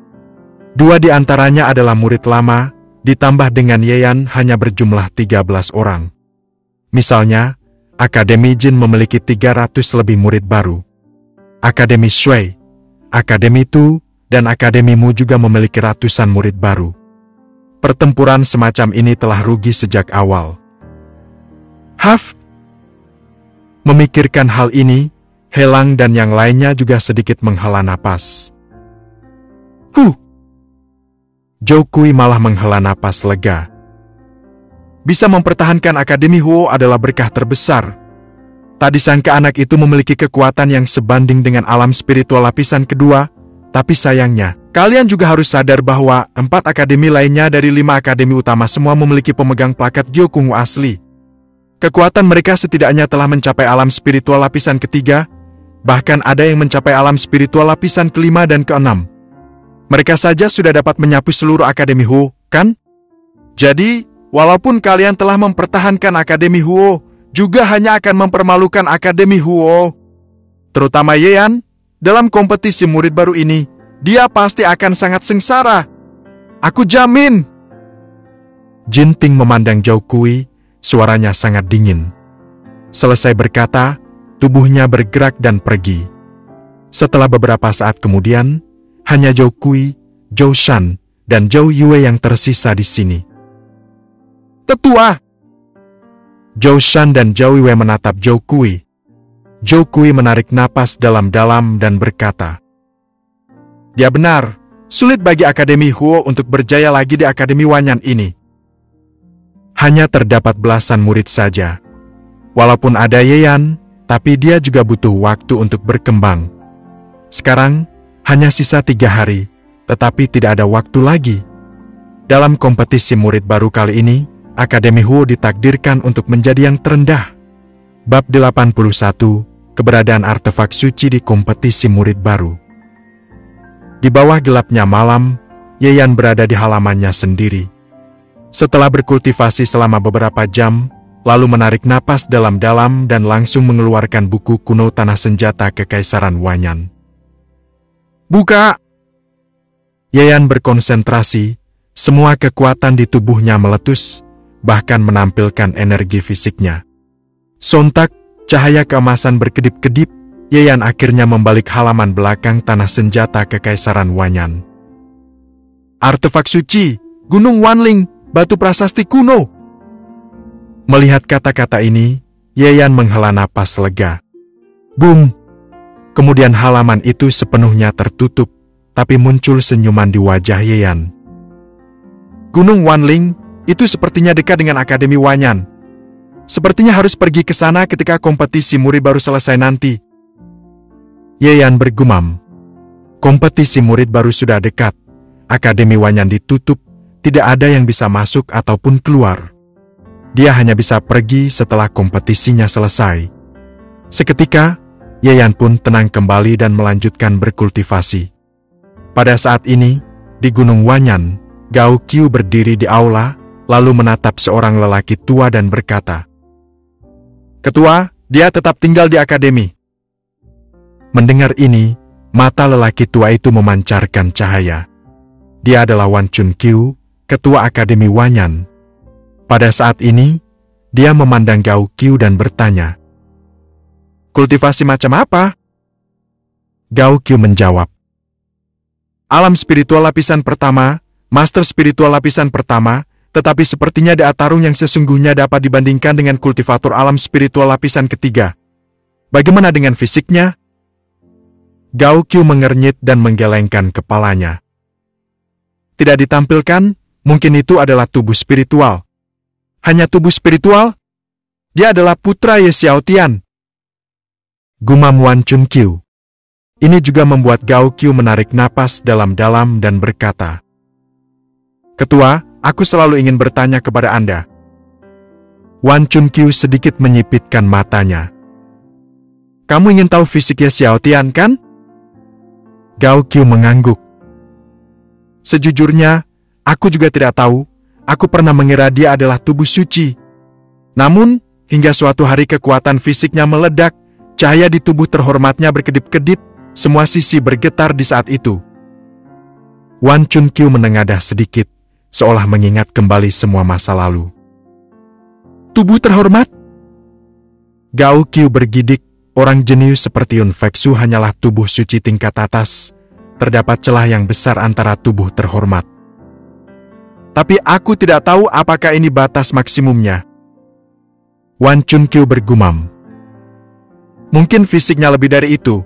2 di antaranya adalah murid lama, ditambah dengan Ye Yan hanya berjumlah 13 orang. Misalnya, Akademi Jin memiliki 300 lebih murid baru. Akademi Shui, Akademi Tu, dan Akademi Mu juga memiliki ratusan murid baru. Pertempuran semacam ini telah rugi sejak awal. Memikirkan hal ini, Helang dan yang lainnya juga sedikit menghela napas. Zhou Kui malah menghela napas lega. Bisa mempertahankan Akademi Huo adalah berkah terbesar. Tak disangka anak itu memiliki kekuatan yang sebanding dengan alam spiritual lapisan kedua, tapi sayangnya, kalian juga harus sadar bahwa 4 akademi lainnya dari 5 akademi utama semua memiliki pemegang plakat Gyok Ungu asli. Kekuatan mereka setidaknya telah mencapai alam spiritual lapisan ketiga, bahkan ada yang mencapai alam spiritual lapisan kelima dan keenam. Mereka saja sudah dapat menyapu seluruh Akademi Huo, kan? Jadi, walaupun kalian telah mempertahankan Akademi Huo, juga hanya akan mempermalukan Akademi Huo. Terutama Yeyan, dalam kompetisi murid baru ini, dia pasti akan sangat sengsara. Aku jamin. Jinting memandang Zhao Kui, suaranya sangat dingin. Selesai berkata, tubuhnya bergerak dan pergi. Setelah beberapa saat kemudian, hanya Zhao Kui, Zhou Shan, dan Zhou Yue yang tersisa di sini. Tetua! Zhou Shan dan Zhou Yue menatap Zhao Kui. Zhao Kui menarik napas dalam-dalam dan berkata, dia benar, sulit bagi Akademi Huo untuk berjaya lagi di Akademi Wanyan ini. Hanya terdapat belasan murid saja. Walaupun ada Yeyan, tapi dia juga butuh waktu untuk berkembang. Sekarang, hanya sisa 3 hari, tetapi tidak ada waktu lagi. Dalam kompetisi murid baru kali ini, Akademi Huo ditakdirkan untuk menjadi yang terendah. Bab 81, Keberadaan Artefak Suci di Kompetisi Murid Baru. Di bawah gelapnya malam, Yeyan berada di halamannya sendiri. Setelah berkultivasi selama beberapa jam, lalu menarik napas dalam-dalam dan langsung mengeluarkan buku kuno Tanah Senjata Kekaisaran Wanyan. Buka! Yeyan berkonsentrasi, semua kekuatan di tubuhnya meletus, bahkan menampilkan energi fisiknya. Sontak, cahaya keemasan berkedip-kedip, Yeyan akhirnya membalik halaman belakang Tanah Senjata Kekaisaran Wanyan. Artefak suci, Gunung Wanling, batu prasasti kuno. Melihat kata-kata ini, Yeyan menghela napas lega. Boom! Kemudian halaman itu sepenuhnya tertutup, tapi muncul senyuman di wajah Yeyan. Gunung Wanling, itu sepertinya dekat dengan Akademi Wanyan. Sepertinya harus pergi ke sana ketika kompetisi murid baru selesai nanti. Yeyan bergumam. Kompetisi murid baru sudah dekat. Akademi Wanyan ditutup, tidak ada yang bisa masuk ataupun keluar. Dia hanya bisa pergi setelah kompetisinya selesai. Seketika, Yeyan pun tenang kembali dan melanjutkan berkultivasi. Pada saat ini, di Gunung Wanyan, Gao Qiu berdiri di aula, lalu menatap seorang lelaki tua dan berkata, Ketua, dia tetap tinggal di akademi. Mendengar ini, mata lelaki tua itu memancarkan cahaya. Dia adalah Wan Chun Qiu, ketua Akademi Wanyan. Pada saat ini, dia memandang Gao Qiu dan bertanya, kultivasi macam apa? Gao Qiu menjawab, alam spiritual lapisan pertama, master spiritual lapisan pertama, tetapi sepertinya Deatarung yang sesungguhnya dapat dibandingkan dengan kultivator alam spiritual lapisan ketiga. Bagaimana dengan fisiknya? Gao Qiu mengernyit dan menggelengkan kepalanya. Tidak ditampilkan, mungkin itu adalah tubuh spiritual. Hanya tubuh spiritual? Dia adalah putra Ye Xiaotian. Gumam Wan Chun Qiu. Ini juga membuat Gao Qiu menarik napas dalam-dalam dan berkata, Ketua, aku selalu ingin bertanya kepada Anda. Wan Chun Qiu sedikit menyipitkan matanya. Kamu ingin tahu fisiknya Xiaotian, kan? Gao Qiu mengangguk. Sejujurnya, aku juga tidak tahu. Aku pernah mengira dia adalah tubuh suci. Namun, hingga suatu hari kekuatan fisiknya meledak, cahaya di tubuh terhormatnya berkedip-kedip, semua sisi bergetar di saat itu. Wan Chun Qiu menengadah sedikit, seolah mengingat kembali semua masa lalu. Tubuh terhormat? Gao Qiu bergidik, orang jenius seperti Yun Fexu hanyalah tubuh suci tingkat atas, terdapat celah yang besar antara tubuh terhormat. Tapi aku tidak tahu apakah ini batas maksimumnya. Wan Chun Qiu bergumam. Mungkin fisiknya lebih dari itu.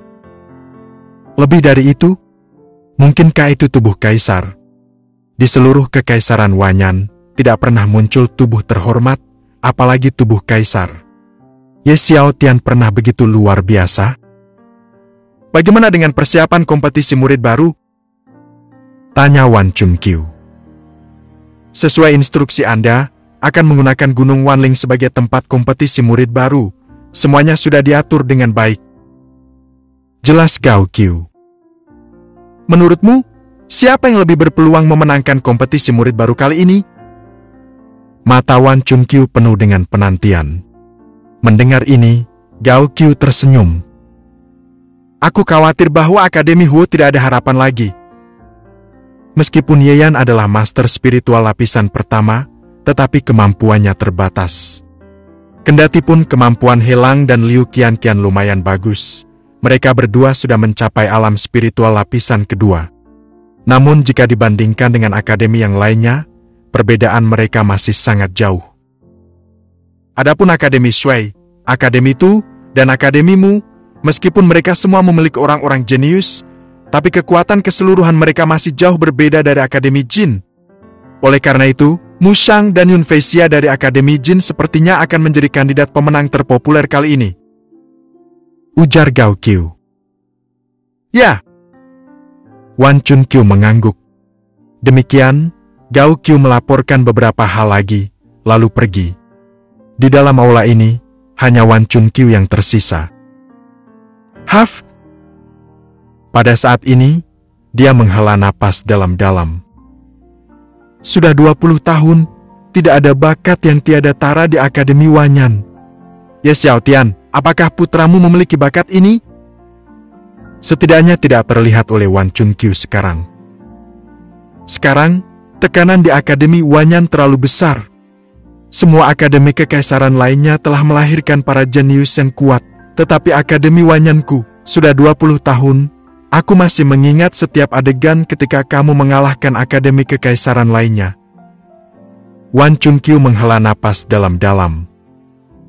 Lebih dari itu? Mungkinkah itu tubuh kaisar? Di seluruh kekaisaran Wanyan, tidak pernah muncul tubuh terhormat, apalagi tubuh kaisar. Ye Xiaotian pernah begitu luar biasa? Bagaimana dengan persiapan kompetisi murid baru? Tanya Wan Chun Qiu. Sesuai instruksi Anda, akan menggunakan Gunung Wanling sebagai tempat kompetisi murid baru. Semuanya sudah diatur dengan baik. Jelas Gao Qiu. Menurutmu, Siapa yang lebih berpeluang memenangkan kompetisi murid baru kali ini? Mata Wan Chunkyu penuh dengan penantian. Mendengar ini, Gao Qiu tersenyum. Aku khawatir bahwa Akademi Huo tidak ada harapan lagi. Meskipun Ye Yan adalah master spiritual lapisan pertama, tetapi kemampuannya terbatas. Kendatipun kemampuan Helang dan Liu Qianqian lumayan bagus, mereka berdua sudah mencapai alam spiritual lapisan kedua. Namun jika dibandingkan dengan akademi yang lainnya, perbedaan mereka masih sangat jauh. Adapun Akademi Shui, Akademi Tu, dan Akademimu, meskipun mereka semua memiliki orang-orang jenius, tapi kekuatan keseluruhan mereka masih jauh berbeda dari Akademi Jin. Oleh karena itu, Mu Shang dan Yun Feixia dari Akademi Jin sepertinya akan menjadi kandidat pemenang terpopuler kali ini. Ujar Gao Qiu. Ya. Wan Chunkyu mengangguk. Demikian, Gao Qiu melaporkan beberapa hal lagi, lalu pergi. Di dalam aula ini, hanya Wan Chunkyu yang tersisa. Haf. Pada saat ini, dia menghela napas dalam-dalam. Sudah 20 tahun, tidak ada bakat yang tiada tara di Akademi Wanyan. Ya Xiaotian, apakah putramu memiliki bakat ini? Setidaknya tidak terlihat oleh Wan Chunkyu sekarang. Sekarang, tekanan di Akademi Wanyan terlalu besar. Semua akademi kekaisaran lainnya telah melahirkan para jenius yang kuat, tetapi Akademi Wanyanku, sudah 20 tahun, aku masih mengingat setiap adegan ketika kamu mengalahkan akademi kekaisaran lainnya. Wan Chunkyu menghela napas dalam-dalam.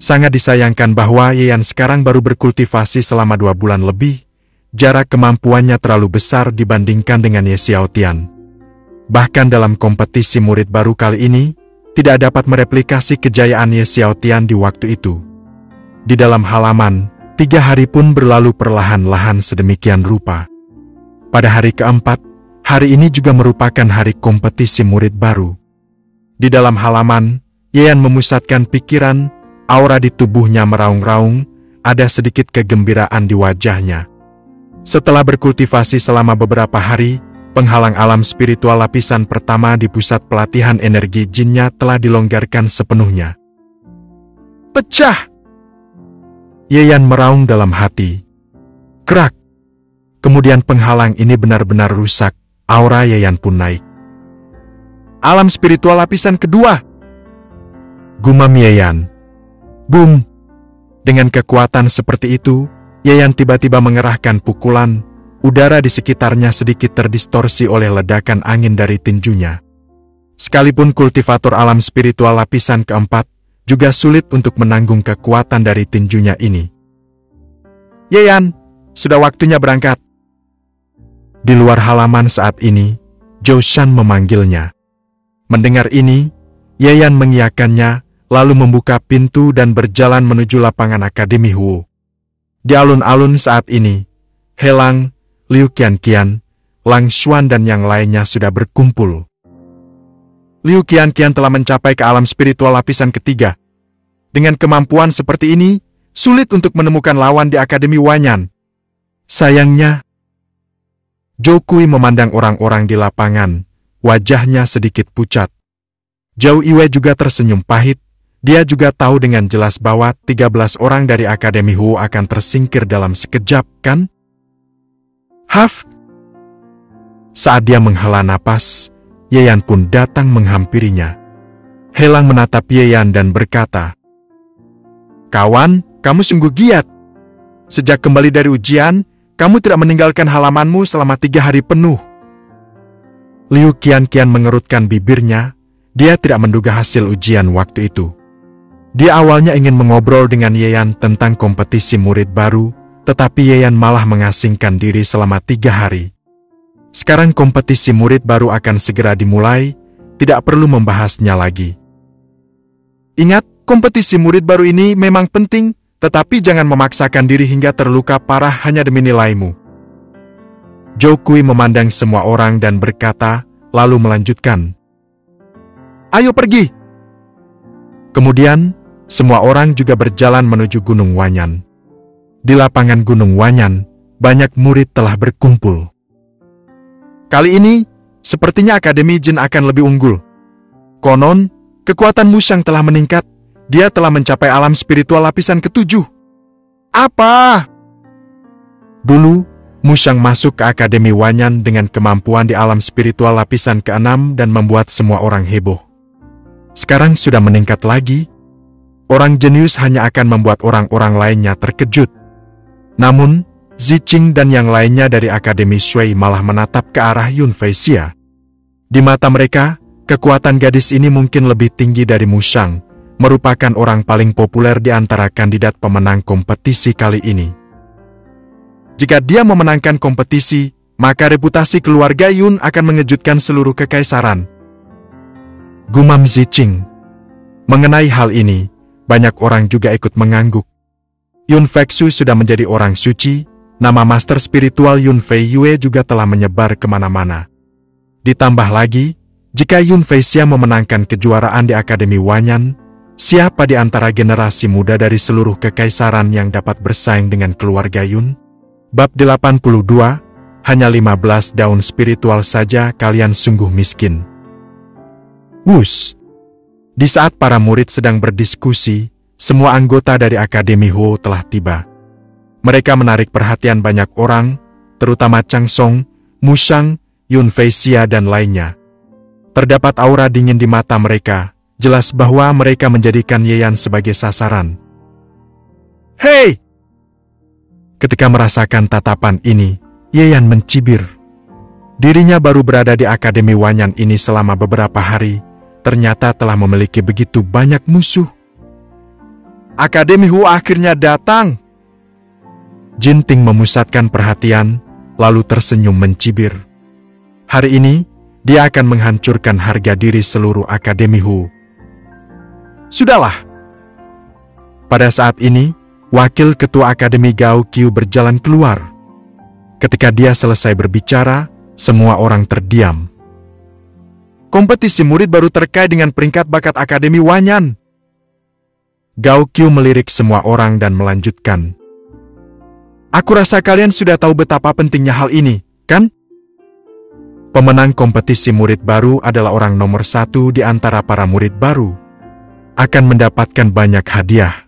Sangat disayangkan bahwa Ye Yan sekarang baru berkultivasi selama 2 bulan lebih. Jarak kemampuannya terlalu besar dibandingkan dengan Ye Xiaotian. Bahkan dalam kompetisi murid baru kali ini, tidak dapat mereplikasi kejayaan Ye Xiaotian di waktu itu. Di dalam halaman, 3 hari pun berlalu perlahan-lahan sedemikian rupa. Pada hari keempat, hari ini juga merupakan hari kompetisi murid baru. Di dalam halaman, Ye Yan memusatkan pikiran, aura di tubuhnya meraung-raung, ada sedikit kegembiraan di wajahnya. Setelah berkultivasi selama beberapa hari, penghalang alam spiritual lapisan pertama di pusat pelatihan energi jinnya telah dilonggarkan sepenuhnya. Pecah! Ye Yan meraung dalam hati. Kerak! Kemudian penghalang ini benar-benar rusak, aura Ye Yan pun naik. Alam spiritual lapisan kedua! Gumam Ye Yan. Boom! Dengan kekuatan seperti itu, Ye Yan tiba-tiba mengerahkan pukulan, udara di sekitarnya sedikit terdistorsi oleh ledakan angin dari tinjunya. Sekalipun kultivator alam spiritual lapisan keempat, juga sulit untuk menanggung kekuatan dari tinjunya ini. Ye Yan, sudah waktunya berangkat. Di luar halaman saat ini, Zhou Shan memanggilnya. Mendengar ini, Ye Yan mengiyakannya, lalu membuka pintu dan berjalan menuju lapangan Akademi Huo. Di alun-alun saat ini, Helang, Liu Qianqian, Lang Xuan dan yang lainnya sudah berkumpul. Liu Qianqian telah mencapai ke alam spiritual lapisan ketiga. Dengan kemampuan seperti ini, sulit untuk menemukan lawan di Akademi Wanyan. Sayangnya, Zhou Kui memandang orang-orang di lapangan, wajahnya sedikit pucat. Zhou Iwei juga tersenyum pahit. Dia juga tahu dengan jelas bahwa 13 orang dari Akademi Huo akan tersingkir dalam sekejap, kan? Haf! Saat dia menghela napas, Ye Yan pun datang menghampirinya. Helang menatap Ye Yan dan berkata, Kawan, kamu sungguh giat. Sejak kembali dari ujian, kamu tidak meninggalkan halamanmu selama 3 hari penuh. Liu Qianqian mengerutkan bibirnya, dia tidak menduga hasil ujian waktu itu. Dia awalnya ingin mengobrol dengan Ye Yan tentang kompetisi murid baru, tetapi Ye Yan malah mengasingkan diri selama 3 hari. Sekarang kompetisi murid baru akan segera dimulai, tidak perlu membahasnya lagi. Ingat, kompetisi murid baru ini memang penting, tetapi jangan memaksakan diri hingga terluka parah hanya demi nilaimu. Zhou Kui memandang semua orang dan berkata, lalu melanjutkan. Ayo pergi! Kemudian, semua orang juga berjalan menuju Gunung Wanyan. Di lapangan Gunung Wanyan, banyak murid telah berkumpul. Kali ini, sepertinya Akademi Jin akan lebih unggul. Konon, kekuatan Mushang telah meningkat. Dia telah mencapai alam spiritual lapisan ke-7. Apa? Dulu, Mushang masuk ke Akademi Wanyan dengan kemampuan di alam spiritual lapisan ke-6 dan membuat semua orang heboh. Sekarang sudah meningkat lagi. Orang jenius hanya akan membuat orang-orang lainnya terkejut. Namun, Ziqing dan yang lainnya dari Akademi Shui malah menatap ke arah Yun Feixia. Di mata mereka, kekuatan gadis ini mungkin lebih tinggi dari Mushang, merupakan orang paling populer di antara kandidat pemenang kompetisi kali ini. Jika dia memenangkan kompetisi, maka reputasi keluarga Yun akan mengejutkan seluruh kekaisaran. Gumam Ziqing. Mengenai hal ini, banyak orang juga ikut mengangguk. Yun Feixu sudah menjadi orang suci, nama master spiritual Yun Fei Yue juga telah menyebar kemana-mana. Ditambah lagi, jika Yun Feixia memenangkan kejuaraan di Akademi Wanyan, siapa di antara generasi muda dari seluruh kekaisaran yang dapat bersaing dengan keluarga Yun? Bab 82, hanya 15 daun spiritual saja kalian sungguh miskin. Wush! Di saat para murid sedang berdiskusi, semua anggota dari Akademi Huo telah tiba. Mereka menarik perhatian banyak orang, terutama Chang Song, Mushang, Yun Feixia dan lainnya. Terdapat aura dingin di mata mereka, jelas bahwa mereka menjadikan Yeyan sebagai sasaran. Hei! Ketika merasakan tatapan ini, Yeyan mencibir. Dirinya baru berada di Akademi Wanyan ini selama beberapa hari, ternyata telah memiliki begitu banyak musuh. Akademi Huo akhirnya datang. Jinting memusatkan perhatian, lalu tersenyum mencibir. Hari ini, dia akan menghancurkan harga diri seluruh Akademi Huo. Sudahlah. Pada saat ini, Wakil Ketua Akademi Gao Qiu berjalan keluar. Ketika dia selesai berbicara, semua orang terdiam. Kompetisi murid baru terkait dengan peringkat bakat Akademi Wanyan. Gao Qiu melirik semua orang dan melanjutkan. Aku rasa kalian sudah tahu betapa pentingnya hal ini, kan? Pemenang kompetisi murid baru adalah orang nomor 1 di antara para murid baru. Akan mendapatkan banyak hadiah.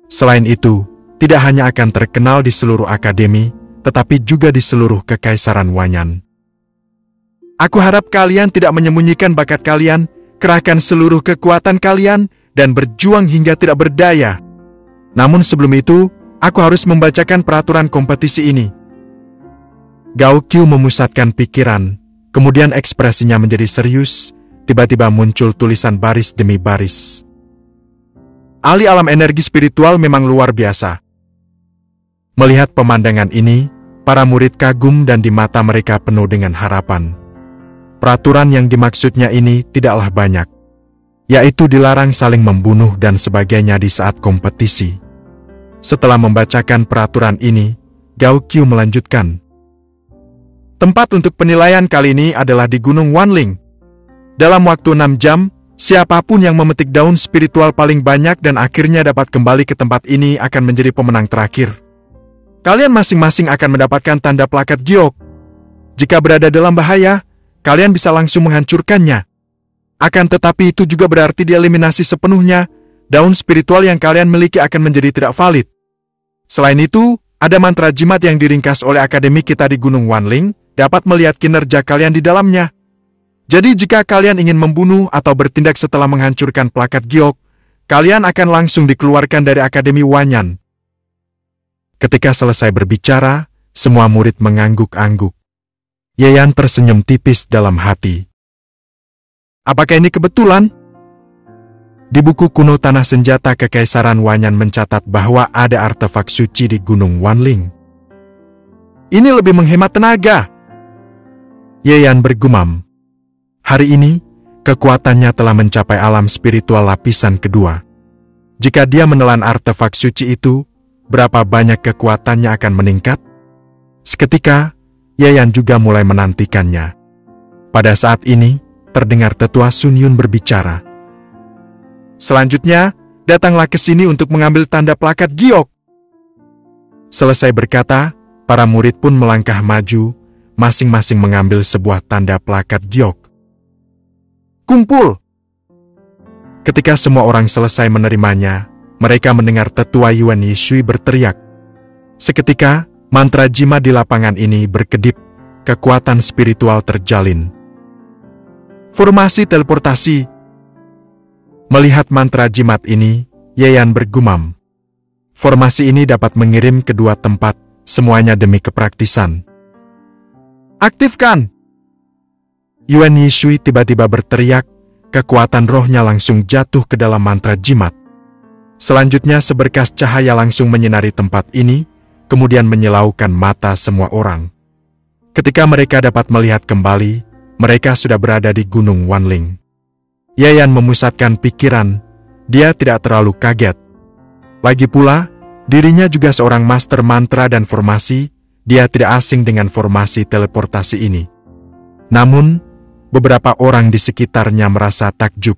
Selain itu, tidak hanya akan terkenal di seluruh akademi, tetapi juga di seluruh kekaisaran Wanyan. Aku harap kalian tidak menyembunyikan bakat kalian, kerahkan seluruh kekuatan kalian, dan berjuang hingga tidak berdaya. Namun sebelum itu, aku harus membacakan peraturan kompetisi ini. Gao Qiu memusatkan pikiran, kemudian ekspresinya menjadi serius, tiba-tiba muncul tulisan baris demi baris. Ahli alam energi spiritual memang luar biasa. Melihat pemandangan ini, para murid kagum dan di mata mereka penuh dengan harapan. Peraturan yang dimaksudnya ini tidaklah banyak, yaitu dilarang saling membunuh dan sebagainya di saat kompetisi. Setelah membacakan peraturan ini, Gao Qiu melanjutkan. Tempat untuk penilaian kali ini adalah di Gunung Wanling. Dalam waktu 6 jam, siapapun yang memetik daun spiritual paling banyak dan akhirnya dapat kembali ke tempat ini akan menjadi pemenang terakhir. Kalian masing-masing akan mendapatkan tanda plakat giok. Jika berada dalam bahaya, kalian bisa langsung menghancurkannya. Akan tetapi itu juga berarti dieliminasi sepenuhnya, daun spiritual yang kalian miliki akan menjadi tidak valid. Selain itu, ada mantra jimat yang diringkas oleh akademi kita di Gunung Wanling, dapat melihat kinerja kalian di dalamnya. Jadi jika kalian ingin membunuh atau bertindak setelah menghancurkan plakat giok, kalian akan langsung dikeluarkan dari Akademi Wanyan. Ketika selesai berbicara, semua murid mengangguk-angguk. Yeyan tersenyum tipis dalam hati. Apakah ini kebetulan? Di buku kuno Tanah Senjata Kekaisaran Wanyan mencatat bahwa ada artefak suci di Gunung Wanling. Ini lebih menghemat tenaga. Yeyan bergumam. Hari ini, kekuatannya telah mencapai alam spiritual lapisan kedua. Jika dia menelan artefak suci itu, berapa banyak kekuatannya akan meningkat? Seketika, Yeyan juga mulai menantikannya. Pada saat ini, terdengar tetua Sun Yun berbicara. Selanjutnya, datanglah ke sini untuk mengambil tanda plakat giok. Selesai berkata, para murid pun melangkah maju, masing-masing mengambil sebuah tanda plakat giok. Kumpul! Ketika semua orang selesai menerimanya, mereka mendengar tetua Yuan Yishui berteriak. Seketika, mantra jimat di lapangan ini berkedip, kekuatan spiritual terjalin. Formasi teleportasi. Melihat mantra jimat ini, Yayan bergumam. Formasi ini dapat mengirim ke dua tempat, semuanya demi kepraktisan. Aktifkan! Yuan Yishui tiba-tiba berteriak, kekuatan rohnya langsung jatuh ke dalam mantra jimat. Selanjutnya seberkas cahaya langsung menyinari tempat ini, kemudian menyilaukan mata semua orang. Ketika mereka dapat melihat kembali, mereka sudah berada di Gunung Wanling. Yayan memusatkan pikiran, dia tidak terlalu kaget. Lagi pula, dirinya juga seorang master mantra dan formasi, dia tidak asing dengan formasi teleportasi ini. Namun, beberapa orang di sekitarnya merasa takjub.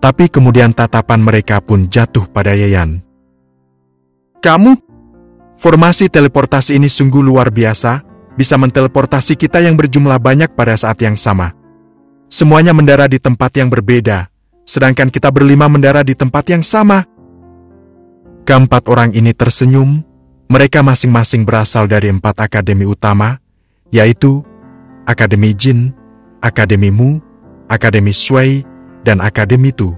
Tapi kemudian tatapan mereka pun jatuh pada Yayan. Kamu? Formasi teleportasi ini sungguh luar biasa, bisa menteleportasi kita yang berjumlah banyak pada saat yang sama. Semuanya mendarat di tempat yang berbeda, sedangkan kita berlima mendarat di tempat yang sama. Keempat orang ini tersenyum, mereka masing-masing berasal dari 4 akademi utama, yaitu Akademi Jin, Akademi Mu, Akademi Shui, dan Akademi Tu.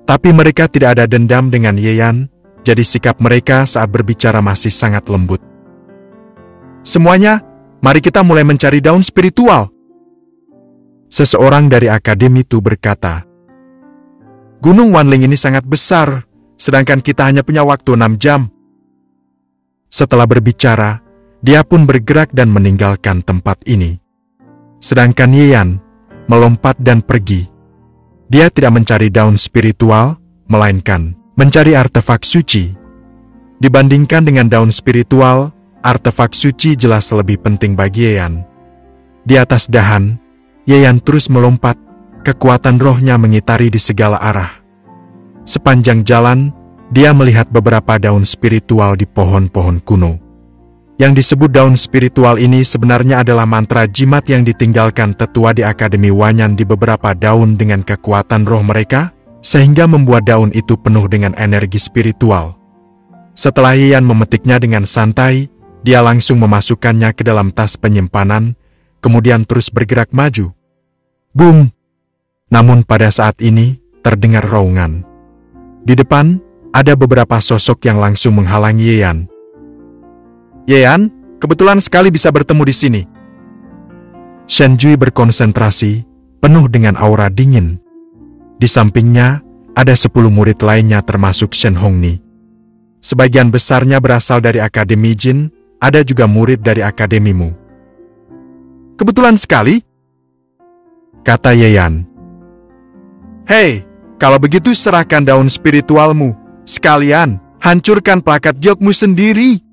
Tapi mereka tidak ada dendam dengan Yayan, jadi sikap mereka saat berbicara masih sangat lembut. Semuanya, mari kita mulai mencari daun spiritual. Seseorang dari Akademi Tu berkata, Gunung Wanling ini sangat besar, sedangkan kita hanya punya waktu 6 jam. Setelah berbicara, dia pun bergerak dan meninggalkan tempat ini. Sedangkan Yayan melompat dan pergi. Dia tidak mencari daun spiritual, melainkan mencari artefak suci. Dibandingkan dengan daun spiritual, artefak suci jelas lebih penting bagi Yayan. Di atas dahan, Yayan terus melompat, kekuatan rohnya mengitari di segala arah. Sepanjang jalan, dia melihat beberapa daun spiritual di pohon-pohon kuno. Yang disebut daun spiritual ini sebenarnya adalah mantra jimat yang ditinggalkan tetua di Akademi Wanyan di beberapa daun dengan kekuatan roh mereka, sehingga membuat daun itu penuh dengan energi spiritual. Setelah Yayan memetiknya dengan santai, dia langsung memasukkannya ke dalam tas penyimpanan, kemudian terus bergerak maju. Boom! Namun pada saat ini, terdengar raungan. Di depan, ada beberapa sosok yang langsung menghalangi Yayan. Yayan, kebetulan sekali bisa bertemu di sini. Shen Jui berkonsentrasi, penuh dengan aura dingin. Di sampingnya, ada 10 murid lainnya termasuk Shen Hongni. Sebagian besarnya berasal dari Akademi Jin, ada juga murid dari Akademi Mu. Kebetulan sekali, kata Yayan. Hei, kalau begitu serahkan daun spiritualmu, sekalian hancurkan plakat giokmu sendiri.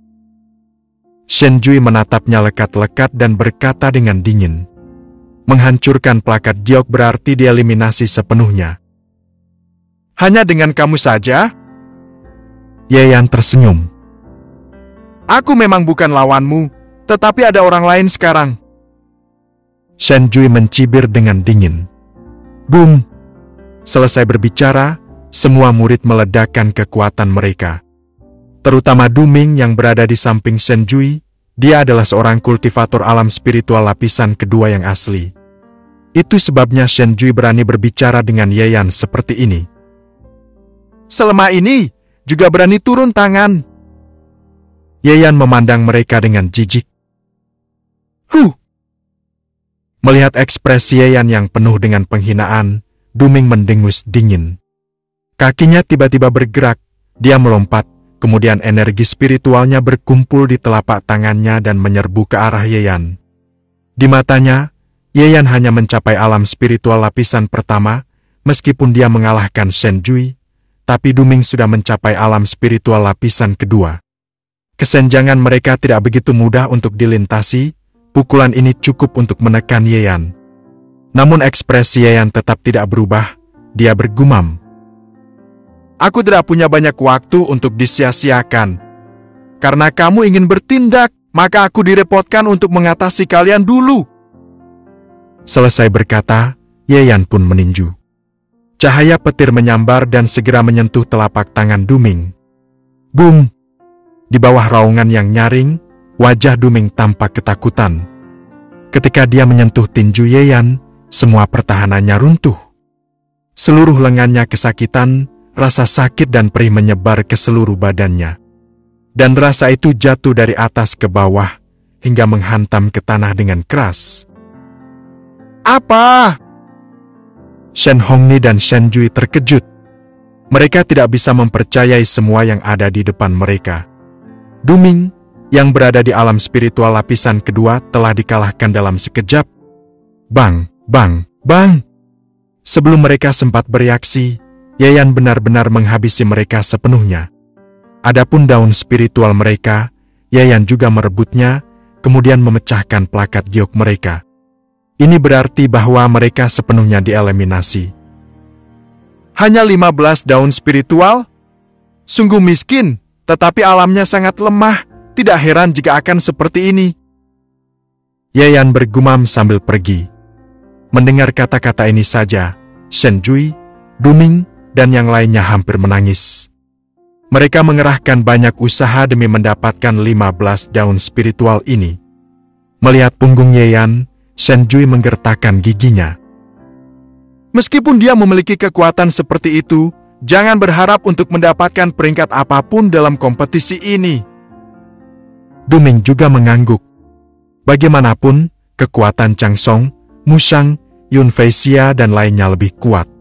Shen Jui menatapnya lekat-lekat dan berkata dengan dingin. Menghancurkan plakat giok berarti dieliminasi sepenuhnya. Hanya dengan kamu saja? Yayan tersenyum. Aku memang bukan lawanmu, tetapi ada orang lain sekarang. Shen Jui mencibir dengan dingin. Boom! Selesai berbicara, semua murid meledakkan kekuatan mereka. Terutama Du Ming yang berada di samping Shen Jui, dia adalah seorang kultivator alam spiritual lapisan kedua yang asli. Itu sebabnya Shen Jui berani berbicara dengan Yayan seperti ini. Selama ini, juga berani turun tangan. Yayan memandang mereka dengan jijik. Melihat ekspresi Yayan yang penuh dengan penghinaan, Du Ming mendengus dingin. Kakinya tiba-tiba bergerak, dia melompat. Kemudian energi spiritualnya berkumpul di telapak tangannya dan menyerbu ke arah Yayan. Di matanya, Yayan hanya mencapai alam spiritual lapisan pertama, meskipun dia mengalahkan Shen Jui, tapi Du Ming sudah mencapai alam spiritual lapisan kedua. Kesenjangan mereka tidak begitu mudah untuk dilintasi, pukulan ini cukup untuk menekan Yayan. Namun ekspresi Yayan tetap tidak berubah, dia bergumam. Aku tidak punya banyak waktu untuk disia-siakan. Karena kamu ingin bertindak, maka aku direpotkan untuk mengatasi kalian dulu. Selesai berkata, Yayan pun meninju. Cahaya petir menyambar dan segera menyentuh telapak tangan Duming. Boom! Di bawah raungan yang nyaring, wajah Duming tampak ketakutan. Ketika dia menyentuh tinju Yayan, semua pertahanannya runtuh. Seluruh lengannya kesakitan, rasa sakit dan perih menyebar ke seluruh badannya. Dan rasa itu jatuh dari atas ke bawah, hingga menghantam ke tanah dengan keras. Apa? Shen Hongni dan Shen Jui terkejut. Mereka tidak bisa mempercayai semua yang ada di depan mereka. Duming, yang berada di alam spiritual lapisan kedua, telah dikalahkan dalam sekejap. Bang, bang, bang! Sebelum mereka sempat bereaksi, Yayan benar-benar menghabisi mereka sepenuhnya. Adapun daun spiritual mereka, Yayan juga merebutnya, kemudian memecahkan plakat giok mereka. Ini berarti bahwa mereka sepenuhnya dieliminasi. Hanya 15 daun spiritual? Sungguh miskin, tetapi alamnya sangat lemah, tidak heran jika akan seperti ini. Yayan bergumam sambil pergi. Mendengar kata-kata ini saja, Shen Jui, Duming, dan yang lainnya hampir menangis. Mereka mengerahkan banyak usaha demi mendapatkan 15 daun spiritual ini. Melihat punggung Yayan, Shen Jui menggertakkan giginya. Meskipun dia memiliki kekuatan seperti itu, jangan berharap untuk mendapatkan peringkat apapun dalam kompetisi ini. Duming juga mengangguk. Bagaimanapun, kekuatan Chang Song, Mushang, Yun Feixia dan lainnya lebih kuat.